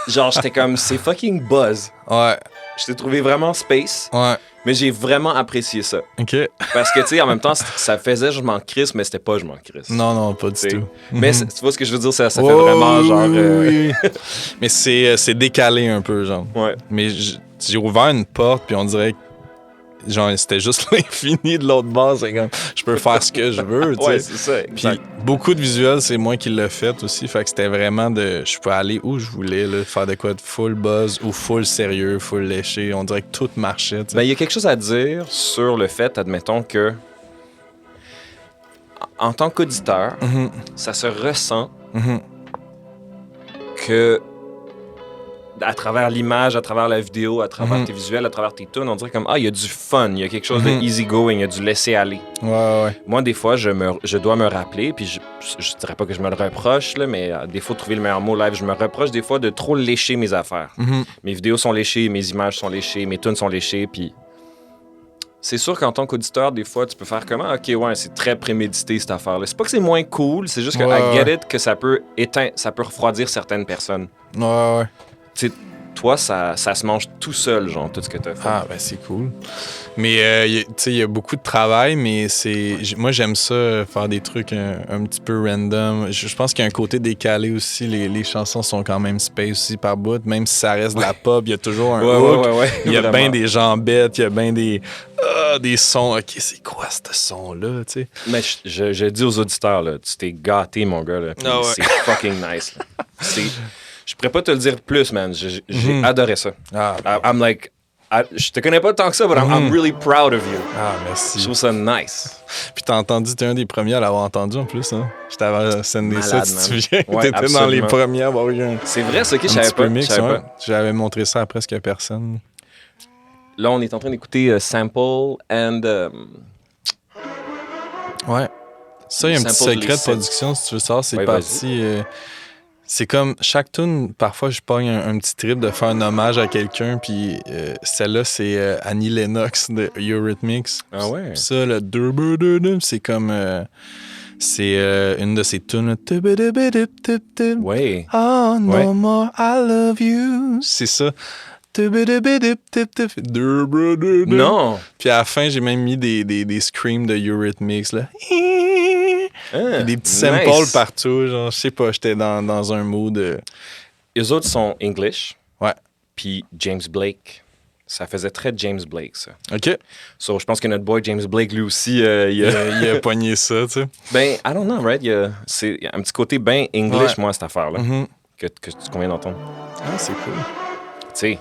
genre, j'étais comme, c'est fucking buzz. Ouais. Je t'ai trouvé vraiment space. Ouais. Mais j'ai vraiment apprécié ça. OK. Parce que, tu sais, en même temps, ça faisait je m'en crisse, mais c'était pas je m'en crisse. Non, pas du tout. Mais tu vois ce que je veux dire, ça fait vraiment genre... Oui. Mais c'est décalé un peu, genre. Ouais. Mais j'ai ouvert une porte, puis on dirait que genre, c'était juste l'infini de l'autre bord. C'est comme, je peux faire ce que je veux, tu sais. Ouais, c'est ça. Puis beaucoup de visuels, c'est moi qui l'ai fait aussi. Fait que c'était vraiment je pouvais aller où je voulais, là, faire de quoi de full buzz ou full sérieux, full léché. On dirait que tout marchait, tu sais. Ben, il y a quelque chose à dire sur le fait, admettons, que en tant qu'auditeur, ça se ressent que à travers l'image, à travers la vidéo, à travers tes visuels, à travers tes tunes, on dirait comme, il y a du fun, il y a quelque chose de easy-going, il y a du laisser-aller. Ouais. Moi, des fois, je dois me rappeler, puis je dirais pas que je me le reproche, là, mais des fois, trouver le meilleur mot live, je me reproche des fois de trop lécher mes affaires. Mes vidéos sont léchées, mes images sont léchées, mes tunes sont léchées, puis c'est sûr qu'en tant qu'auditeur, des fois, tu peux faire comment? OK, ouais, c'est très prémédité, cette affaire-là. C'est pas que c'est moins cool, c'est juste que I get it que ça peut refroidir certaines personnes. Ouais. Tu sais, toi, ça se mange tout seul, genre, tout ce que t'as fait. Ah, ben c'est cool. Mais, tu sais, il y a beaucoup de travail, mais moi, j'aime ça, faire des trucs un petit peu random. Je pense qu'il y a un côté décalé aussi. Les chansons sont quand même space aussi par bout. Même si ça reste de la pop, il y a toujours un hook. Ouais. Il y a bien des jambettes, il y a bien des sons. OK, c'est quoi ce son-là, tu sais? Mais je dis aux auditeurs, là, tu t'es gâté, mon gars, là. C'est fucking nice, là. Je pourrais pas te le dire plus, man. J'ai adoré ça. I'm like... je te connais pas tant que ça, but I'm really proud of you. Ah, merci. Je trouve ça nice. Puis t'es un des premiers à l'avoir entendu en plus, hein? Je t'avais sendé ça, tu te souviens? Ouais, t'étais absolument. dans les premiers à avoir eu C'est vrai, ça, que je savais pas. J'avais montré ça à presque personne. Là, on est en train d'écouter Sample and... Ouais. Ça, il y a un petit secret de production, si tu veux savoir. C'est parti... c'est comme, chaque tune, parfois, je pogne un petit trip de faire un hommage à quelqu'un, puis celle-là, c'est Annie Lennox de Eurythmics. Ah ouais? Puis ça, le c'est comme... c'est une de ses tunes. Ouais. Oh, no more, I love you. C'est ça. Non! Puis à la fin, j'ai même mis des screams de Eurythmics, là. Des petits samples partout, genre, je sais pas, j'étais dans un mood. Les autres sont English. Ouais. Puis James Blake. Ça faisait très James Blake, ça. OK. So, je pense que notre boy James Blake, lui aussi, il a pogné ça, tu sais. Ben, I don't know, right? Il y a un petit côté bien English, moi, cette affaire-là, qu'on vient d'entendre. Ah, c'est cool. Tu sais.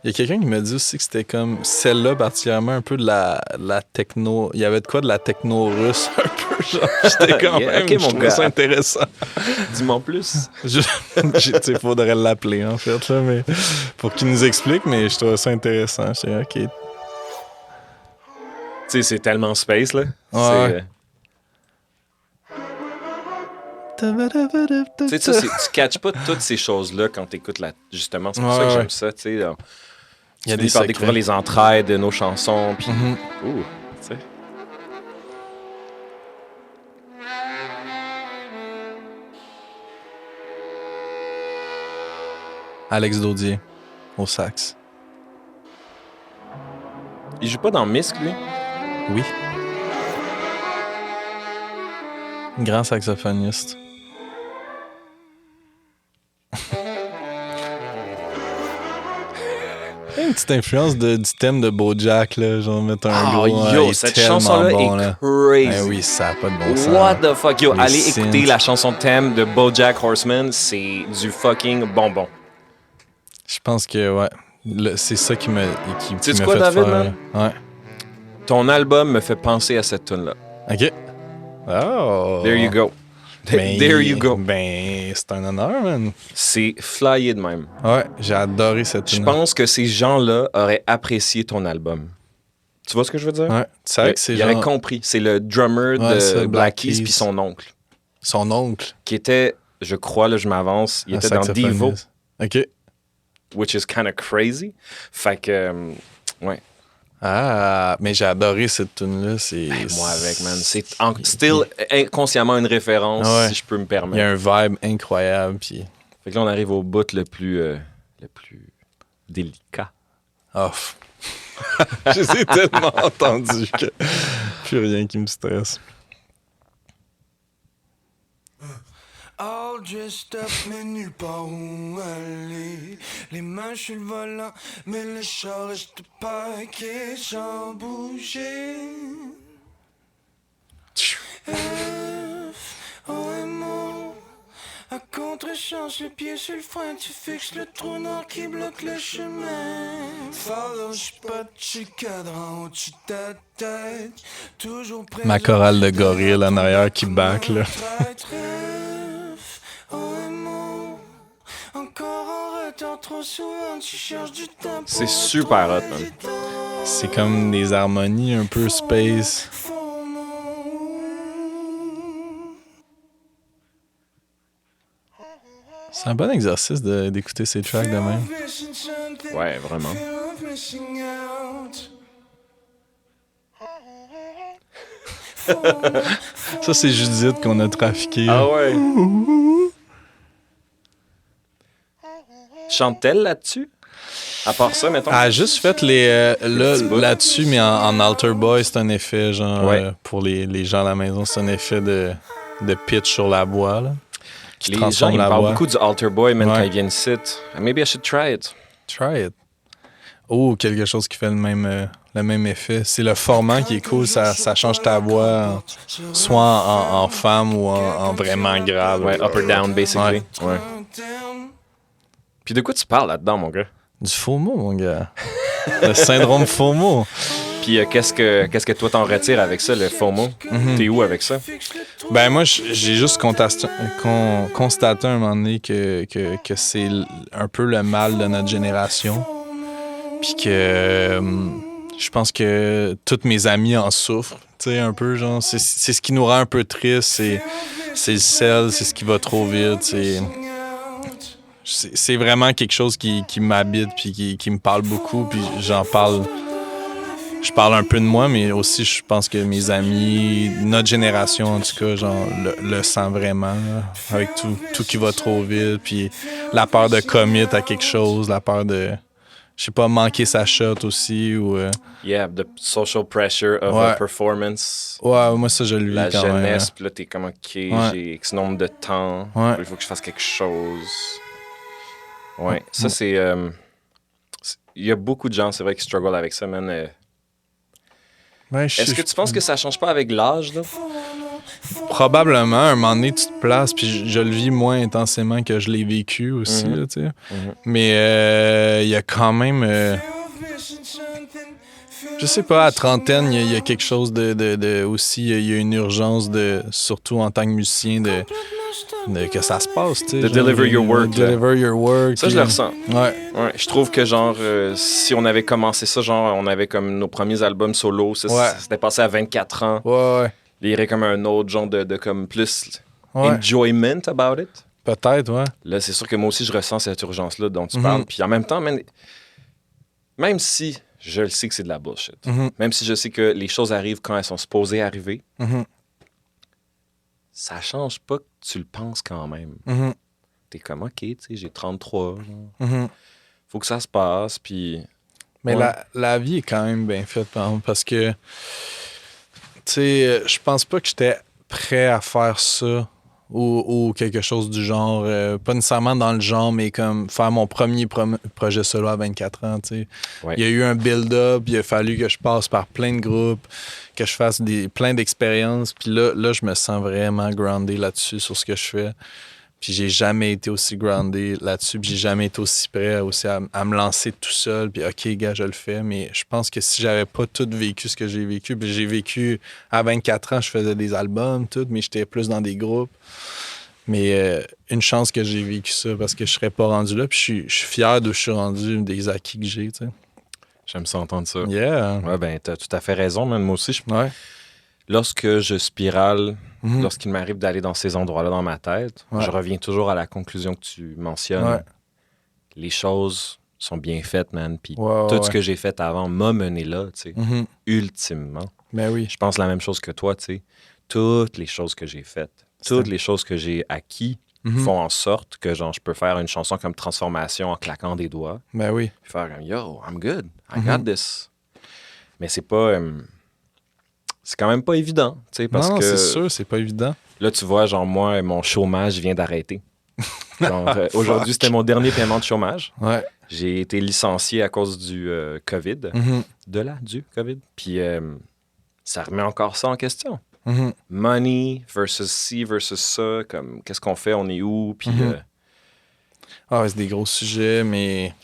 Il y a quelqu'un qui m'a dit aussi que c'était comme celle-là, particulièrement un peu de la techno. Il y avait de quoi de la techno russe, un peu, genre. J'étais quand même, okay, je trouvais ça intéressant. Dis-moi en plus. Tu sais, faudrait l'appeler, en fait, là, mais pour qu'il nous explique, mais je trouvais ça intéressant. J'étais OK. Tu sais, c'est tellement space, là. Ouais. Tu sais, ça, tu catches pas toutes ces choses-là quand t'écoutes justement, c'est pour ça que j'aime ça, tu sais. Il y a des secrets. Découvrir les entrailles de nos chansons, puis... Ouh, tu sais. Alex Daudier, au sax. Il joue pas dans Misk, lui? Oui. Grand saxophoniste. Une petite influence du thème de BoJack, là, genre mettre un gros... Yo, cette chanson-là bon, est crazy. Ben oui, ça n'a pas de bon sens. What the fuck? Yo, allez synths. écouter la chanson thème de BoJack Horseman, c'est du fucking bonbon. Je pense que, ouais, c'est ça qui me Tu sais me quoi, fait David, faire... man? Ouais. Ton album me fait penser à cette tune-là. OK. Oh! There you go. There you go. Ben, c'est un honneur, man. C'est flyé de même. Ouais, j'ai adoré cette Je tune. pense que ces gens-là auraient apprécié ton album. Tu vois ce que je veux dire? Ouais, c'est vrai que c'est il genre... aurait compris. C'est le drummer de Black Keys puis son oncle. Son oncle. Qui était, je crois, là, je m'avance, il était dans Devo. OK. Which is kind of crazy. Fait que, ouais. Ah, mais j'ai adoré cette tune-là. Moi avec, man. C'est still inconsciemment une référence, si je peux me permettre. Il y a un vibe incroyable. Puis... Fait que là, on arrive au bout le plus délicat. Oh. Je les ai tellement entendus que plus rien qui me stresse. All dressed up, mais nulle part où aller. Les mains sur le volant, mais le char reste parqué sans bouger. F-O-M-O. À contre-chance, le pied sur le frein, tu fixes le trou noir qui bloque le chemin. Follow spot, sur le cadran au-dessus de ta tête. Toujours prêt. Ma chorale de gorille en arrière qui back, là. C'est super hot, man. C'est comme des harmonies un peu space. C'est un bon exercice d'écouter ces tracks de même. Ouais, vraiment. Ça, c'est Judith qu'on a trafiqué. Ah ouais? Chante-t-elle là-dessus? À part ça, mettons. Elle a juste fait là-dessus, mais en Alter Boy, c'est un effet, genre, pour les gens à la maison, c'est un effet de pitch sur la voix, là. Les gens, ils parlent beaucoup du Alter Boy, même quand ils viennent ici. Maybe I should try it. Try it. Oh, quelque chose qui fait le même effet. C'est le format qui est cool, ça change ta voix, soit en femme ou en vraiment grave. Ouais, up or down, basically. Ouais. Puis de quoi tu parles là-dedans, mon gars? Du FOMO, mon gars. Le syndrome FOMO. Puis qu'est-ce que toi t'en retires avec ça, le FOMO? T'es où avec ça? Ben moi, j'ai juste constaté un moment donné que c'est un peu le mal de notre génération. Puis que je pense que tous mes amis en souffrent. Tu sais, un peu, genre, c'est ce qui nous rend un peu tristes. C'est le sel, c'est ce qui va trop vite. C'est vraiment quelque chose qui m'habite puis qui me parle beaucoup. Puis j'en parle... Je parle un peu de moi, mais aussi je pense que mes amis, notre génération en tout cas, genre le sent vraiment, là, avec tout qui va trop vite, puis la peur de commit à quelque chose, la peur de, je sais pas, manquer sa shot aussi, ou... Yeah, the social pressure of a performance. Ouais, moi ça je le vis la quand même. La jeunesse, puis là t'es comme, OK, j'ai X nombre de temps, il faut que je fasse quelque chose. Ouais, ça c'est... Il y a beaucoup de gens, c'est vrai, qui struggle avec ça, man. Est-ce que tu penses que ça change pas avec l'âge, là? Probablement. À un moment donné, tu te places, puis je le vis moins intensément que je l'ai vécu aussi, là, tu sais. Mais il y a quand même... je sais pas, à trentaine, il y a quelque chose de aussi... Il y a une urgence, surtout en tant que musicien, que ça se passe, tu sais. Deliver your work. Deliver your work. Ça, je le ressens. Ouais. Je trouve que, genre, si on avait commencé ça, genre, on avait comme nos premiers albums solo, ça c'était passé à 24 ans. Ouais. Il y aurait comme un autre genre de comme plus enjoyment about it. Peut-être, ouais. Là, c'est sûr que moi aussi, je ressens cette urgence-là dont tu parles. Puis en même temps, man, même si je le sais que c'est de la bullshit, même si je sais que les choses arrivent quand elles sont supposées arriver, ça change pas que tu le penses quand même. T'es comme, OK, tu sais, j'ai 33, genre. Faut que ça se passe, puis... Mais la vie est quand même bien faite, par exemple, parce que, tu sais, je pense pas que j'étais prêt à faire ça ou quelque chose du genre, pas nécessairement dans le genre, mais comme faire mon premier projet solo à 24 ans, tu sais. Ouais. Il y a eu un build-up, il a fallu que je passe par plein de groupes, que je fasse plein d'expériences, puis là, je me sens vraiment groundé là-dessus, sur ce que je fais. Puis j'ai jamais été aussi groundé là-dessus, puis j'ai jamais été aussi prêt aussi à me lancer tout seul, puis OK, gars, je le fais. Mais je pense que si j'avais pas tout vécu ce que j'ai vécu, puis j'ai vécu à 24 ans, je faisais des albums, tout, mais j'étais plus dans des groupes. Mais une chance que j'ai vécu ça, parce que je serais pas rendu là, puis je suis fier d'où je suis rendu, des acquis que j'ai, tu sais. J'aime ça entendre ça. Yeah! Ouais, ben, t'as tout à fait raison, man. Moi aussi, Ouais. lorsque je spirale, lorsqu'il m'arrive d'aller dans ces endroits-là dans ma tête, je reviens toujours à la conclusion que tu mentionnes. Ouais. Les choses sont bien faites, man. Puis tout ce que j'ai fait avant m'a mené là, tu sais. Ultimement. Ben oui. Je pense la même chose que toi, tu sais. Toutes les choses que j'ai faites, toutes les choses que j'ai acquis font en sorte que, genre, je peux faire une chanson comme Transformation en claquant des doigts. Ben oui. Puis faire comme, yo, I'm good. I got this. Mais c'est pas... c'est quand même pas évident, tu sais, parce que... c'est sûr, c'est pas évident. Là, tu vois, genre, moi, mon chômage vient d'arrêter. Genre, aujourd'hui, c'était mon dernier paiement de chômage. Ouais. J'ai été licencié à cause du COVID. Du COVID. Puis ça remet encore ça en question. Money versus ci versus ça, comme, qu'est-ce qu'on fait, on est où, puis... c'est des gros sujets, mais...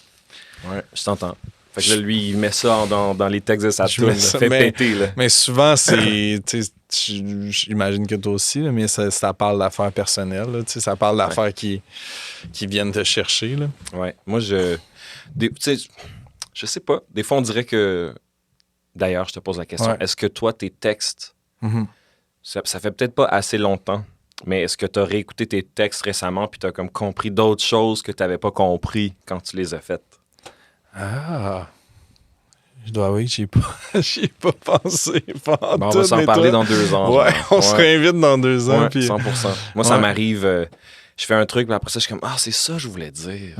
Ouais, je t'entends. Fait que là, lui, il met ça dans les textes de sa tune. Fait péter, là. Mais souvent, c'est... J'imagine que toi aussi, là, mais ça parle d'affaires personnelles. Là, ça parle d'affaires qui viennent te chercher. Là. Ouais. Moi, je sais pas. Des fois, on dirait que... D'ailleurs, je te pose la question. Est-ce que toi, tes textes... Ça fait peut-être pas assez longtemps, mais est-ce que tu as réécouté tes textes récemment puis tu as comme compris d'autres choses que tu n'avais pas compris quand tu les as faites? Ah, je dois avouer que j'y ai pas pensé. On va s'en parler dans 2 ans. Ouais, on se réinvite dans 2 ans. Ouais, puis... 100%. Moi, ça m'arrive... je fais un truc, puis après ça, je suis comme, c'est ça que je voulais dire.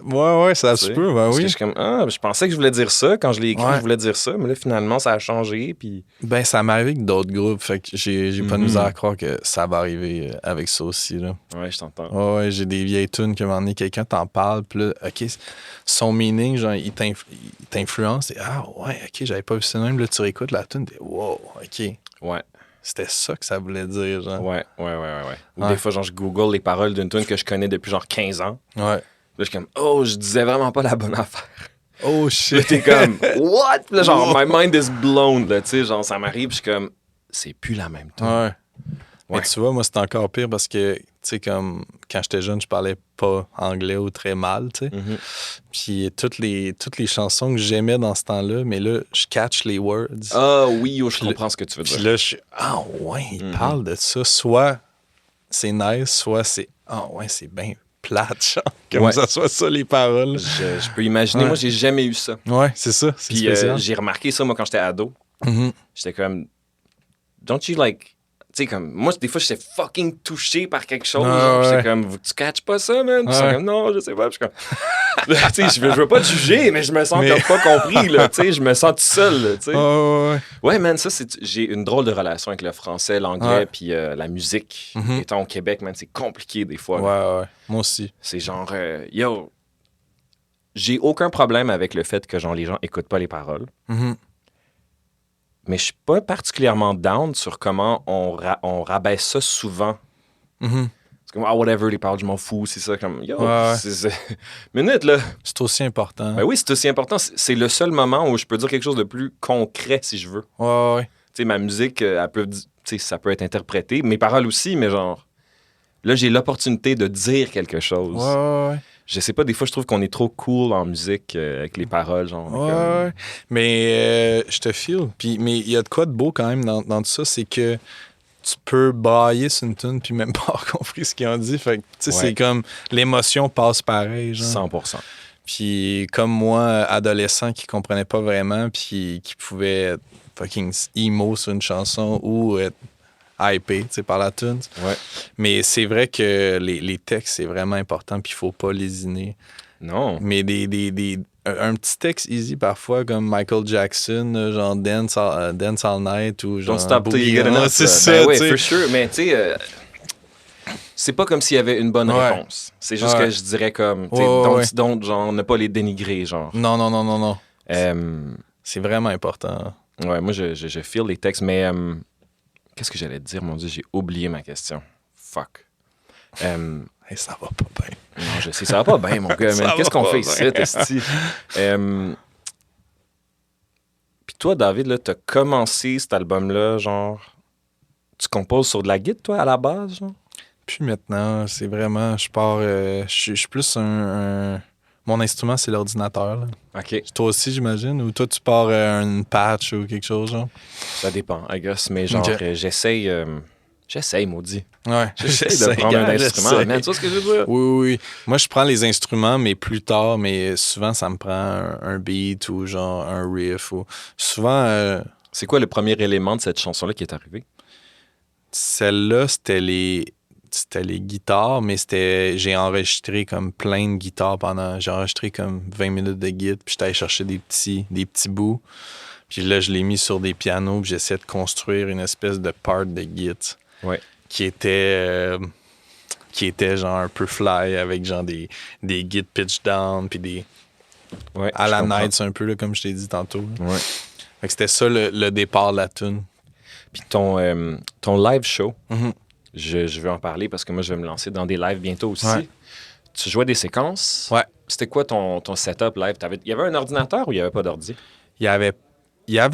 Ouais, ça se peut, ben oui. Je suis comme, je pensais que je voulais dire ça. Quand je l'ai écrit, je voulais dire ça, mais là, finalement, ça a changé, puis... Ben, ça m'arrive avec d'autres groupes, fait que j'ai pas de misère à croire que ça va arriver avec ça aussi, là. Ouais, je t'entends. Ouais, j'ai des vieilles tunes que, à un moment donné, quelqu'un t'en parle, puis là, OK, son meaning, genre, il t'influence, et OK, j'avais pas vu ça même, là, tu réécoutes la tune, t'es, wow, OK. Ouais. C'était ça que ça voulait dire, genre. Ouais. Ou des fois, genre, je google les paroles d'une tune que je connais depuis genre 15 ans. Ouais. Là, je suis comme, je disais vraiment pas la bonne affaire. Oh shit. Là, t'es comme, what? Là, genre, my mind is blown, là, tu sais, genre, ça m'arrive, je suis comme, c'est plus la même tune. Ouais. Mais tu vois, moi, c'est encore pire parce que, tu sais, comme quand j'étais jeune, je parlais pas anglais ou très mal, tu sais. Puis toutes les chansons que j'aimais dans ce temps-là, mais là, je catch les words. Ah oui, je comprends ce que tu veux dire. Puis là, je suis, il parle de ça. Soit c'est nice, soit c'est, c'est bien plate, genre. Comme ça soit ça, les paroles. Je peux imaginer. Moi, j'ai jamais eu ça. Ouais, c'est ça. C'est puis j'ai remarqué ça, moi, quand j'étais ado. J'étais comme, don't you like... Tu sais, comme, moi, des fois, j'étais fucking touché par quelque chose. J'étais comme, tu catches pas ça, man? Puis comme, non, je sais pas. Puis je suis comme, tu sais, je veux pas te juger, mais je me sens comme pas compris, là. Tu sais, je me sens tout seul, là, tu sais. Ouais, man, ça, j'ai une drôle de relation avec le français, l'anglais, puis la musique. Étant au Québec, man, c'est compliqué des fois. Ouais. Moi aussi. C'est genre, j'ai aucun problème avec le fait que, genre, les gens écoutent pas les paroles. Mais je suis pas particulièrement down sur comment on rabaisse ça souvent. C'est comme, whatever, les paroles, je m'en fous, c'est ça, comme, minute, là. C'est aussi important. Ben oui, c'est aussi important. C'est le seul moment où je peux dire quelque chose de plus concret, si je veux. Ouais. Tu sais, ma musique, ça peut être interprété. Mes paroles aussi, mais genre, là, j'ai l'opportunité de dire quelque chose. Ouais. Je sais pas, des fois, je trouve qu'on est trop cool en musique avec les paroles, genre. Ouais. Mais je te feel. Mais il y a de quoi de beau quand même dans tout ça, c'est que tu peux bailler sur une tune puis même pas avoir compris ce qu'ils ont dit. Fait que, tu sais, Ouais. c'est comme l'émotion passe pareil, genre. 100%. Puis comme moi, adolescent qui comprenait pas vraiment puis qui pouvait être fucking emo sur une chanson ou être hypé, tu sais, par la tune. Ouais. Mais c'est vrai que les textes, c'est vraiment important puis il faut pas lésiner. Non. Mais un petit texte easy parfois, comme Michael Jackson, genre Dance All Night ou genre. Don't stop till you Boogie get On. enough. C'est Ben ça, ouais, tu sais. for sure. Mais tu sais, c'est pas comme s'il y avait une bonne Ouais. réponse. C'est juste Ouais. que je dirais comme, tu sais, Ouais. don't, genre, ne pas les dénigrer, genre. Non. Euh, C'est vraiment important. ouais, moi, je feel les textes, mais qu'est-ce que j'allais te dire, mon Dieu, j'ai oublié ma question. Fuck. Hey, ça va pas bien. Non, je sais, ça va pas bien, mon gars, Ça man. Qu'est-ce va qu'on pas fait bien. ici, esti? Puis toi, David, là, t'as commencé cet album-là, genre... Tu composes sur de la guitare, toi, à la base, genre? Puis maintenant, c'est vraiment, je pars, je suis plus mon instrument, c'est l'ordinateur. Là. OK. Toi aussi, j'imagine? Ou toi, tu pars une patch ou quelque chose, genre? Ça dépend, I guess. Mais genre, Ok. j'essaye, maudit. Ouais. J'essaye de prendre un instrument. Man, tu vois ce que je veux dire? Oui. Moi, je prends les instruments, mais plus tard, mais souvent, ça me prend un beat ou genre un riff. Ou... Souvent, C'est quoi le premier élément de cette chanson-là qui est arrivé? celle-là, c'était les guitares, mais j'ai enregistré comme plein de guitares j'ai enregistré comme 20 minutes de guitare, puis j'étais allé chercher des petits bouts. Puis là, je l'ai mis sur des pianos, puis j'essayais de construire une espèce de part de guitare. Ouais. Qui était genre un peu fly avec genre des guides pitch down puis des Ouais, à je la comprends. Nights un peu là, comme je t'ai dit tantôt. Là. Ouais. Fait que c'était ça le départ de la tune. Puis ton live show, Mhm. je veux en parler parce que moi, je vais me lancer dans des lives bientôt aussi. Ouais. Tu jouais des séquences. Ouais. C'était quoi ton setup live? Il y avait un ordinateur ou il n'y avait pas d'ordi? Il y avait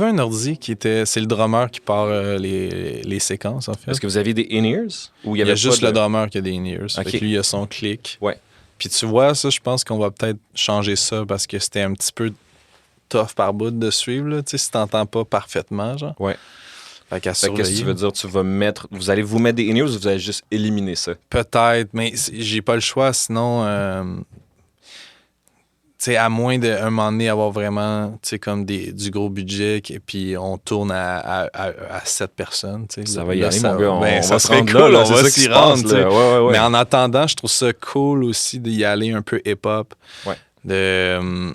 un ordi c'est le drummer qui part les séquences en fait. Est-ce que vous aviez des in-ears? Ou Il y avait a juste pas le de... drummer qui a des in-ears. Ok. Fait que lui, il a son clic. Ouais. Puis tu vois, ça, je pense qu'on va peut-être changer ça parce que c'était un petit peu tough par bout de suivre, là, tu sais, si t'entends pas parfaitement, genre. Ouais. Fait qu'à Fait que qu'est-ce que surveiller. tu veux dire? Vous allez vous mettre des in-ears ou vous allez juste éliminer ça? Peut-être, mais j'ai pas le choix, sinon... tu sais, à moins d'un moment donné avoir vraiment, tu sais, comme du gros budget, et puis on tourne à 7 personnes, tu sais. Ça va y Là, aller, mon gars. On ben, va ça se serait rendre cool, là, on c'est va ça qui s'y se passe, rendre, tu sais. là. Ouais. Mais en attendant, je trouve ça cool aussi d'y aller un peu hip-hop. Ouais. De,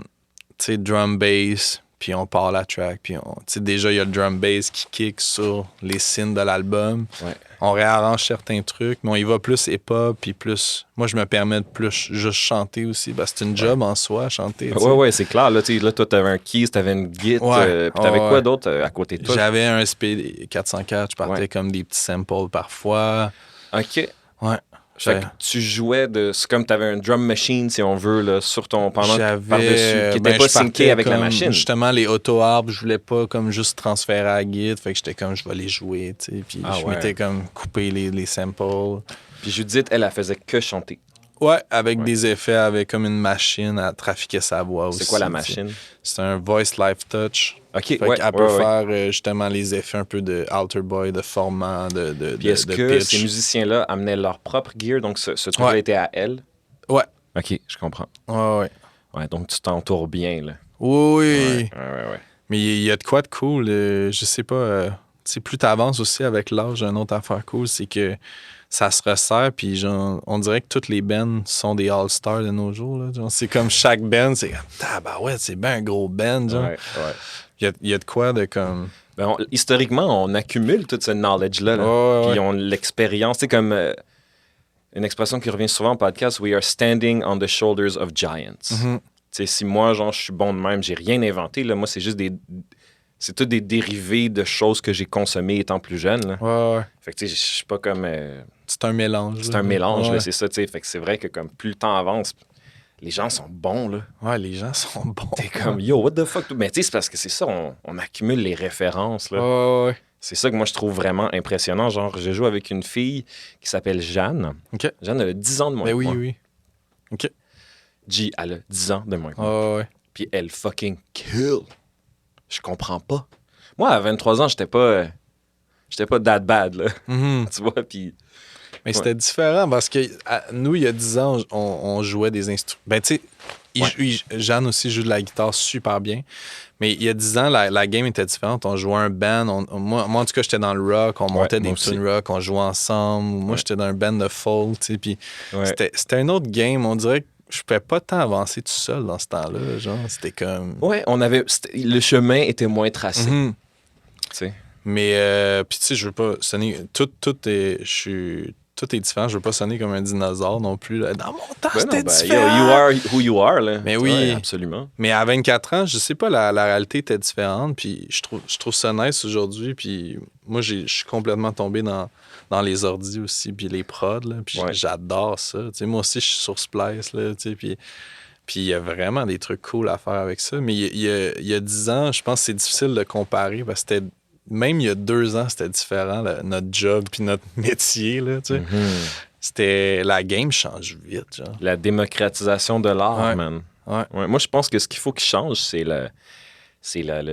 tu sais, drum bass, puis on part la track, puis tu sais, déjà, il y a le drum bass qui kick sur les synths de l'album. Ouais. On réarrange certains trucs, mais on y va plus hip-hop, puis plus... Moi, je me permets de plus juste chanter aussi, parce que c'est une job en soi, chanter. tu sais. Ouais, c'est clair. Là, là toi, t'avais un keys, t'avais une guitare. Ouais. Puis t'avais Ouais. quoi d'autre à côté de toi? J'avais un SP 404, je partais Ouais. comme des petits samples parfois. OK. Ouais. Fait que tu jouais c'est comme t'avais un drum machine, si on veut, là, sur ton par-dessus, qui était pas je partais syncé avec la comme, machine. Justement, les auto-harps, je voulais pas comme juste transférer à la guide. Fait que j'étais comme, je vais les jouer, tu sais. Puis Ah je ouais. m'étais comme coupé les samples. Puis Judith, elle faisait que chanter. Ouais, avec Ouais. des effets, avec comme une machine à trafiquer sa voix aussi. C'est quoi la tu sais. machine? C'est un Voice Live Touch. OK, Fait ouais. qu'elle peut ouais. faire justement les effets un peu de Alter Boy, de formant, de Puis est-ce de que pitch. ces musiciens-là amenaient leur propre gear, donc ce truc-là Ouais. était à elle? Ouais. OK, je comprends. Ouais. Ouais, donc tu t'entoures bien, là. Oui. Ouais. Mais il y a de quoi de cool. Je sais pas. Tu sais, plus t'avances aussi avec l'âge, une autre affaire cool, c'est que ça se resserre. Puis genre, on dirait que toutes les bands sont des all-stars de nos jours. Là. Genre, c'est comme chaque band, c'est comme, ouais, c'est bien un gros band. Genre. Ouais. Il y a de quoi de comme. Ben, historiquement, on accumule tout ce knowledge-là. Là. Ouais. Puis on l'expérience. C'est comme une expression qui revient souvent en podcast, we are standing on the shoulders of giants. Mhm. Tu sais, si moi, genre, je suis bon de même, j'ai rien inventé, là, moi, c'est juste c'est tout des dérivés de choses que j'ai consommées étant plus jeune. Là. Ouais. Fait que, tu sais, je suis pas comme... C'est un mélange. c'est là. un mélange, Ouais. là, c'est ça, tu sais. Fait que c'est vrai que comme plus le temps avance, les gens sont bons, là. Ouais, les gens sont bons. T'es comme, yo, what the fuck? Mais tu sais, c'est parce que c'est ça, on accumule les références, là. Ouais. C'est ça que moi, je trouve vraiment impressionnant. Genre, je joue avec une fille qui s'appelle Jeanne. OK. Jeanne, elle a 10 ans de moins Ben que moi. oui. G, elle a 10 ans de moins que moi. Ouais. Puis elle fucking kill. Je comprends pas. Moi, à 23 ans, j'étais pas... J'étais pas that bad, là. Mhm. Tu vois, puis... Mais c'était différent parce que nous, il y a 10 ans, on jouait des instruments. Ben, tu sais, Jeanne aussi joue de la guitare super bien. Mais il y a 10 ans, la game était différente. On jouait un band. Moi, en tout cas, j'étais dans le rock. On montait des tunes rock. On jouait ensemble. Moi, j'étais dans un band de folk. Tu sais, puis c'était un autre game. On dirait que je pouvais pas tant avancer tout seul dans ce temps-là. Genre, c'était comme... Ouais, le chemin était moins tracé. Mhm. Tu sais. Mais, puis tu sais, je veux pas sonner... Tout est différent. Je veux pas sonner comme un dinosaure non plus. Là. Dans mon temps, c'était différent. You are who you are, là. Mais oui. Ouais, absolument. Mais à 24 ans, je sais pas, la réalité était différente. Puis je trouve ça nice aujourd'hui. Puis moi, je suis complètement tombé dans les ordis aussi, puis les prods. Là, puis j'adore ça. Tu sais, moi aussi, je suis sur Splice. Là, tu sais, puis il y a vraiment des trucs cool à faire avec ça. Mais il y a 10 ans, je pense que c'est difficile de comparer parce que même il y a 2 ans, c'était différent, notre job puis notre métier. Là, tu sais. C'était... La game change vite. Genre. La démocratisation de l'art, man. Ouais. Ouais, moi, je pense que ce qu'il faut qu'il change, c'est le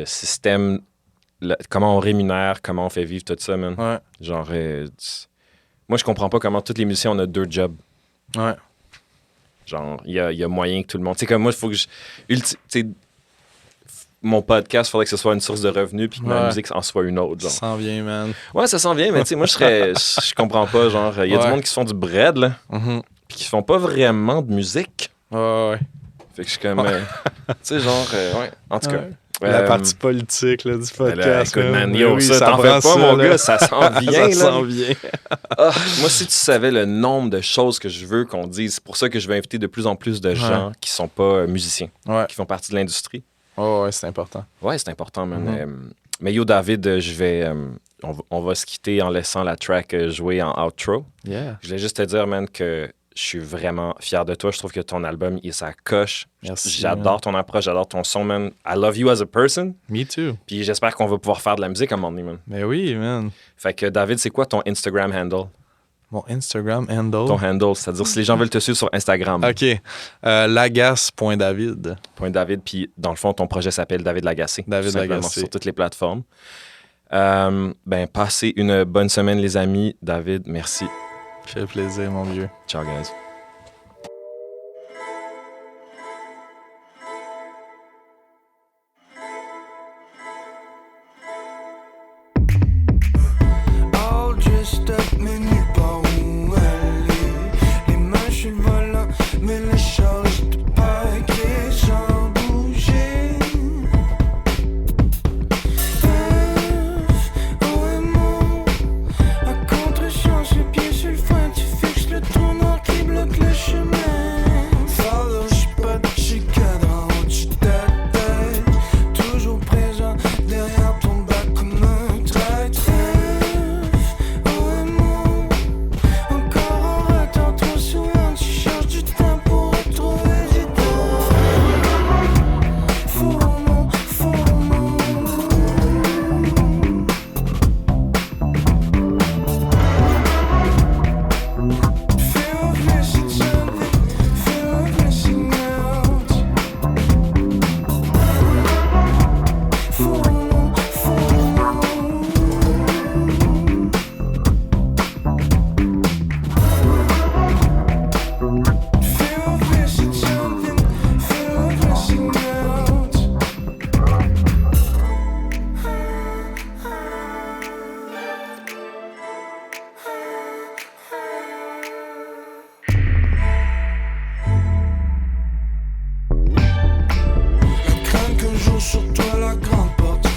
système, comment on rémunère, comment on fait vivre tout ça, man. Ouais. Genre, moi, je comprends pas comment tous les musiciens, on a 2 jobs. Ouais. Genre, il y a moyen que tout le monde... Tu sais, comme moi, il faut que mon podcast, il faudrait que ce soit une source de revenus puis que ma musique en soit une autre. Genre. Ça s'en vient, man. Ouais, ça s'en vient, mais tu sais, moi, je comprends pas. Genre, il y a du monde qui se font du bread, là, puis qui font pas vraiment de musique. Ouais. Fait que je suis comme... tu sais, genre... ouais, en tout cas... La partie politique là, du podcast. Écoute, man, oui, ça t'en fais pas, ça, mon là. gars, ça s'en vient. Ça s'en vient. Moi, si tu savais le nombre de choses que je veux qu'on dise, c'est pour ça que je veux inviter de plus en plus de gens qui sont pas musiciens, qui font partie de l'industrie. Ouais, c'est important. Ouais, c'est important, man. Mais yo, David, on va se quitter en laissant la track jouer en outro. Yeah. Je voulais juste te dire, man, que je suis vraiment fier de toi. Je trouve que ton album, ça coche. Merci. J'adore ton approche, j'adore ton son, man. I love you as a person. Me too. Puis j'espère qu'on va pouvoir faire de la musique à un moment donné, man. Mais oui, man. Fait que, David, c'est quoi ton Instagram handle? Mon Instagram handle? Ton handle, c'est-à-dire si les gens veulent te suivre sur Instagram. OK. Lagasse.david. David, puis dans le fond, ton projet s'appelle David Lagacé. David Lagacé. Sur toutes les plateformes. Passez une bonne semaine, les amis. David, merci. Ça fait plaisir, mon vieux. Ciao, guys. All dressed up, mais nulle part où aller. Les mains sur le volant, mais les charges de paquet sans bouger. OMO, à contre-chance, les pieds sur le frein, tu fixes le trou noir qui bloque le chemin. Follow, j'suis pas de chez cadran au-dessus de ta tête. Toujours présent derrière ton bac comme un traître. OMO, encore en retard, trop souvent tu cherches du temps pour retrouver du temps. FOMO, FOMO. Fear of missing something, fear of missing out. FOMO, FOMO. Fear of missing something, fear of missing out. La crainte qu'un jour sur toi la grande porte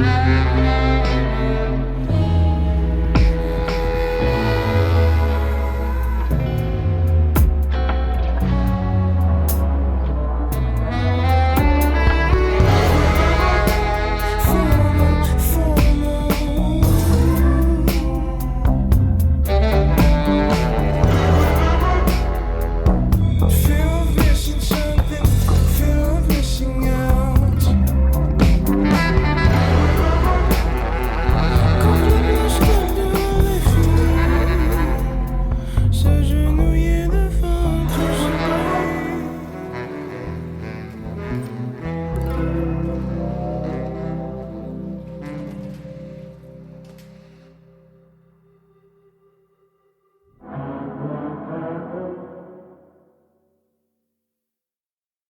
Thank